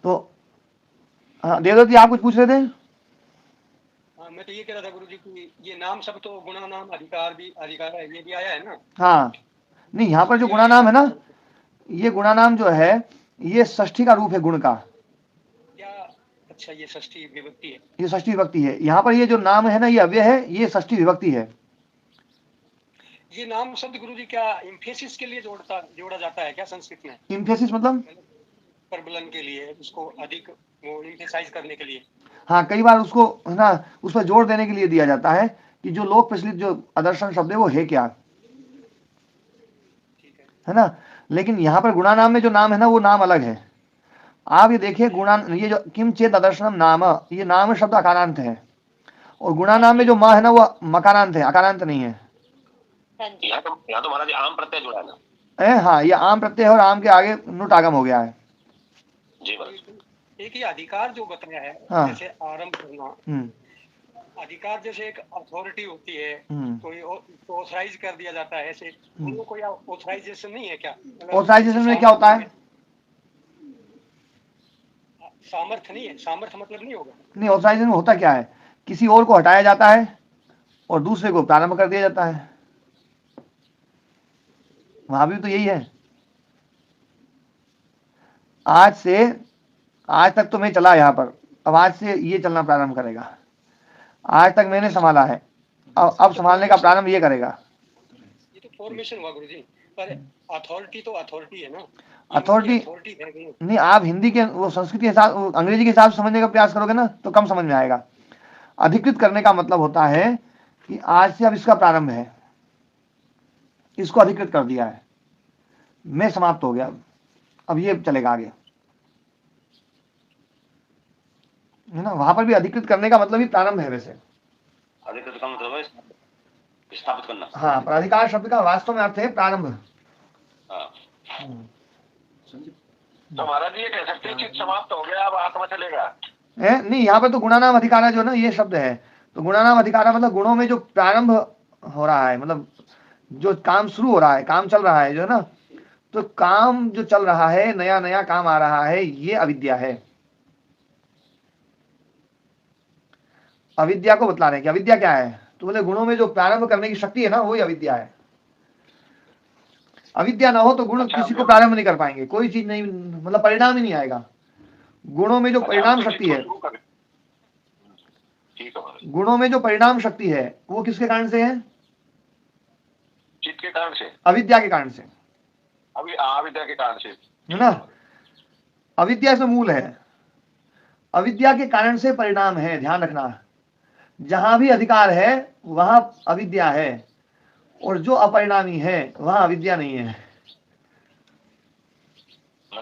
तो हाँ, देवदत्त जी आप कुछ पूछ रहे थे? हाँ, मैं तो ये कह रहा था गुरु जी कि ये नाम सब तो गुणा नाम अधिकार भी, अधिकार है, ये भी आया है ना? हाँ, नहीं, यहाँ पर जो गुणा नाम है ना, ये गुणा नाम जो है ये षष्ठी का रूप है गुण का। क्या? अच्छा, ये षष्ठी विभक्ति है? ये षष्ठी विभक्ति है। यहाँ पर ये जो नाम है ना, ये अव्यय है, ये षष्ठी विभक्ति है। ये नाम शब्द गुरु जी क्या इम्फेसिस के लिए जोड़ा जाता है क्या संस्कृत में? इम्फेसिस मतलब प्रबलन के लिए, उसको अधिक वो इम्फेसाइज करने के लिए। हाँ, कई बार उसको है ना उस पर जोर देने के लिए दिया जाता है कि जो लोक प्रचलित जो आदर्शन शब्द है वो है क्या, है ना? लेकिन यहाँ पर गुणा नाम में जो नाम है ना वो नाम अलग है। आप ये देखिए, गुणा, ये जो किम चेत आदर्शनम नाम, ये नाम शब्द अकारांत है, और गुणा नाम में जो माँ है ना वो मकारांत है, अकारांत नहीं है। यहाँ तो महाराज आम प्रत्यय जुड़ा है ना? हाँ, ये आम प्रत्यय और आम के आगे नुट आगम हो गया है। जी महाराज, एक ही अधिकार जो बताया है, हाँ। जैसे आरंभ करना, अधिकार जैसे एक अथॉरिटी होती है, कोई ऑथराइज कर दिया जाता है, ऐसे उनको कोई ऑथराइजेशन नहीं है क्या? ऑथराइजेशन में क्या होता है? सामर्थ्य नहीं है, सामर्थ्य मतलब नहीं होगा। नहीं, ऑथराइजेशन में होता क्या है, किसी और को हटाया जाता है और दूसरे को प्रारंभ कर दिया जाता है। वहां भी तो यही है। आज तक तो मैं चला यहाँ पर, अब आज से ये चलना प्रारंभ करेगा। आज तक मैंने संभाला है, अब संभालने का प्रारंभ ये करेगा। ये तो फॉर्मेशन हुआ गुरुजी, पर अथॉरिटी तो अथॉरिटी है ना। अथॉरिटी नहीं, आप हिंदी के वो संस्कृत के हिसाब, अंग्रेजी के हिसाब से समझने का प्रयास करोगे ना तो कम समझ में आएगा। अधिकृत करने का मतलब होता है कि आज से अब इसका प्रारंभ है, इसको अधिकृत कर दिया है, मैं समाप्त हो गया, अब ये चलेगा आगे, है ना। वहां पर भी अधिकृत करने का मतलब ही प्रारंभ है। वैसे अधिकृत का मतलब है स्थापित करना। हाँ, पर अधिकार शब्द का वास्तव में अर्थ है प्रारंभ। तो महाराज ये कह सकते हैं कि समाप्त हो गया, अब आत्मा चलेगा। नहीं, यहाँ पर तो गुणानाम अधिकारा जो ना ये शब्द है, तो गुणानाम अधिकारा मतलब गुणों में जो प्रारंभ हो रहा है, मतलब जो काम शुरू हो रहा है, काम चल रहा है जो है ना, तो काम जो चल रहा है, नया नया काम आ रहा है, ये अविद्या है। अविद्या को बतला रहे हैं कि अविद्या क्या है, तो बोले गुणों में जो प्रारंभ करने की शक्ति है ना, वही अविद्या है। अविद्या ना हो तो गुण किसी को प्रारंभ नहीं कर पाएंगे, कोई चीज नहीं, मतलब परिणाम ही नहीं आएगा। गुणों में जो परिणाम शक्ति है, गुणों में जो परिणाम शक्ति है वो किसके कारण से है? चित्त के कारण से, अविद्या के कारण से, अविद्या के कारण से, है ना। अविद्या से मूल है, अविद्या के कारण से परिणाम है। ध्यान रखना, जहां भी अधिकार है वहां अविद्या है, और जो अपरिणामी है वहां अविद्या नहीं है,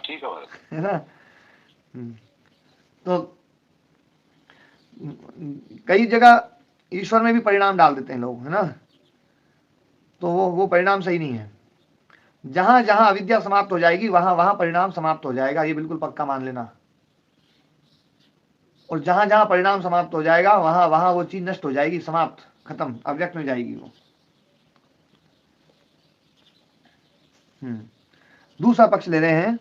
ठीक है ना। तो कई जगह ईश्वर में भी परिणाम डाल देते हैं लोग, है ना, तो वो परिणाम सही नहीं है। जहां जहां अविद्या समाप्त हो जाएगी वहां वहां परिणाम समाप्त हो जाएगा, ये बिल्कुल पक्का मान लेना। और जहां जहां परिणाम समाप्त हो जाएगा वहां वहां वो चीज नष्ट हो जाएगी, समाप्त, खत्म, अव्यक्त में जाएगी वो। दूसरा पक्ष ले रहे हैं।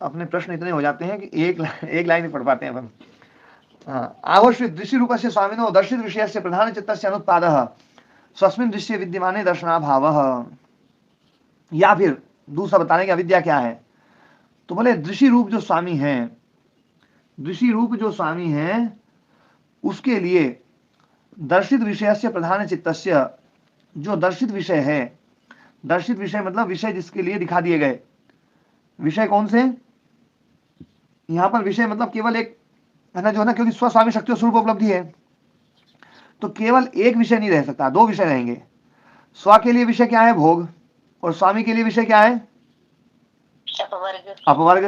अपने प्रश्न इतने हो जाते हैं कि एक लाइन ही पढ़ पाते हैं अपन। आवश्य दृश्य रूप से स्वामिनो दर्शित विषय से प्रधान चित्त से अनुत्पाद स्वस्मिन दृश्य विद्यमाने दर्शनाभाव। या फिर दूसरा बताने की अविद्या क्या है, तो बोले दृश्य रूप जो स्वामी है, दृश्य रूप जो स्वामी है उसके लिए दर्शित विषय से प्रधान चित्तस्य, जो दर्शित विषय है, दर्शित विषय मतलब विषय जिसके लिए दिखा दिए गए। विषय कौन से? यहां पर विषय मतलब केवल एक है ना, जो है ना, क्योंकि स्वस्वामी शक्ति और स्वरूप उपलब्धि है, तो केवल एक विषय नहीं रह सकता, दो विषय रहेंगे। स्व के लिए विषय क्या है? भोग, और स्वामी के लिए विषय क्या है? अपवर्ग।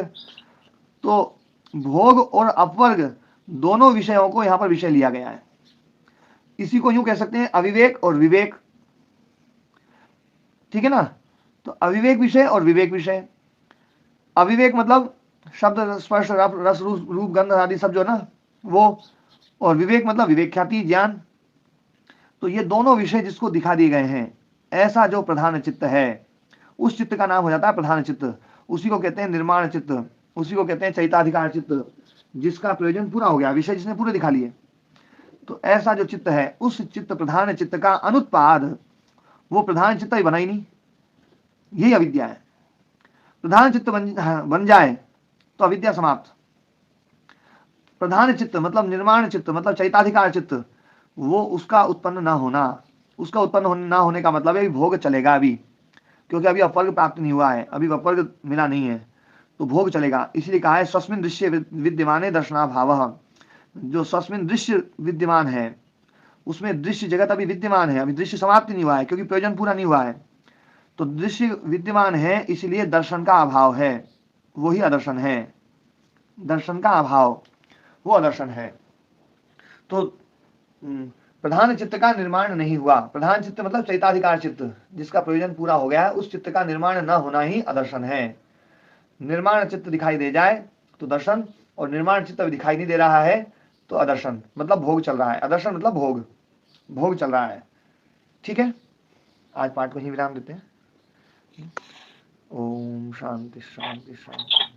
तो भोग और अपवर्ग दोनों विषयों को यहां पर विषय लिया गया है। इसी को यूं कह सकते हैं अविवेक और विवेक, ठीक है ना। तो अविवेक विषय और विवेक विषय। अविवेक मतलब शब्द स्पर्श रस रूप गंध आदि सब जो है ना वो, और विवेक मतलब विवेक ख्याति ज्ञान। तो ये दोनों विषय जिसको दिखा दिए गए हैं, ऐसा जो प्रधान चित्त है उस चित्त का नाम हो जाता है प्रधान चित्त। उसी को कहते हैं निर्माण चित्त, उसी को कहते हैं चैताधिकार चित्त, जिसका प्रयोजन पूरा हो गया, विषय जिसने पूरे दिखा लिए। तो ऐसा जो चित्त है उस चित्त प्रधान चित्त का अनुत्पाद, वो प्रधान चित्त ही बना ही नहीं, यही अविद्या है। प्रधान चित्त बन जाए तो अविद्या समाप्त। प्रधान चित्त मतलब निर्माण चित्त मतलब चैताधिकार चित्त, वो उसका उत्पन्न ना होना, उसका उत्पन्न ना होने का मतलब है भोग चलेगा अभी, क्योंकि अभी अपवर्ग प्राप्त नहीं हुआ है, अभी अपवर्ग मिला नहीं है, तो भोग चलेगा। इसलिए कहा है स्वस्मिन दृश्य विद्यमाने दर्शनाभाव। जो स्वस्मिन दृश्य विद्यमान है उसमें दृश्य जगत अभी विद्यमान है, अभी दृश्य समाप्त नहीं हुआ है क्योंकि प्रयोजन पूरा नहीं हुआ है। तो दृश्य विद्यमान है इसलिए दर्शन का अभाव है, वही अदर्शन है। दर्शन का अभाव वो अदर्शन है। तो प्रधान चित्त का निर्माण नहीं हुआ, प्रधान चित्त मतलब चैताधिकार चित्त, जिसका प्रयोजन पूरा हो गया है, उस चित्त का निर्माण न होना ही अदर्शन है। निर्माण चित्त दिखाई दे जाए तो दर्शन, और निर्माण चित्त दिखाई नहीं दे रहा है तो अदर्शन, मतलब भोग चल रहा है। अदर्शन मतलब भोग, भोग चल रहा है। ठीक है, आज पाठ को ही विराम देते हैं। ओम शांति शांति शांति।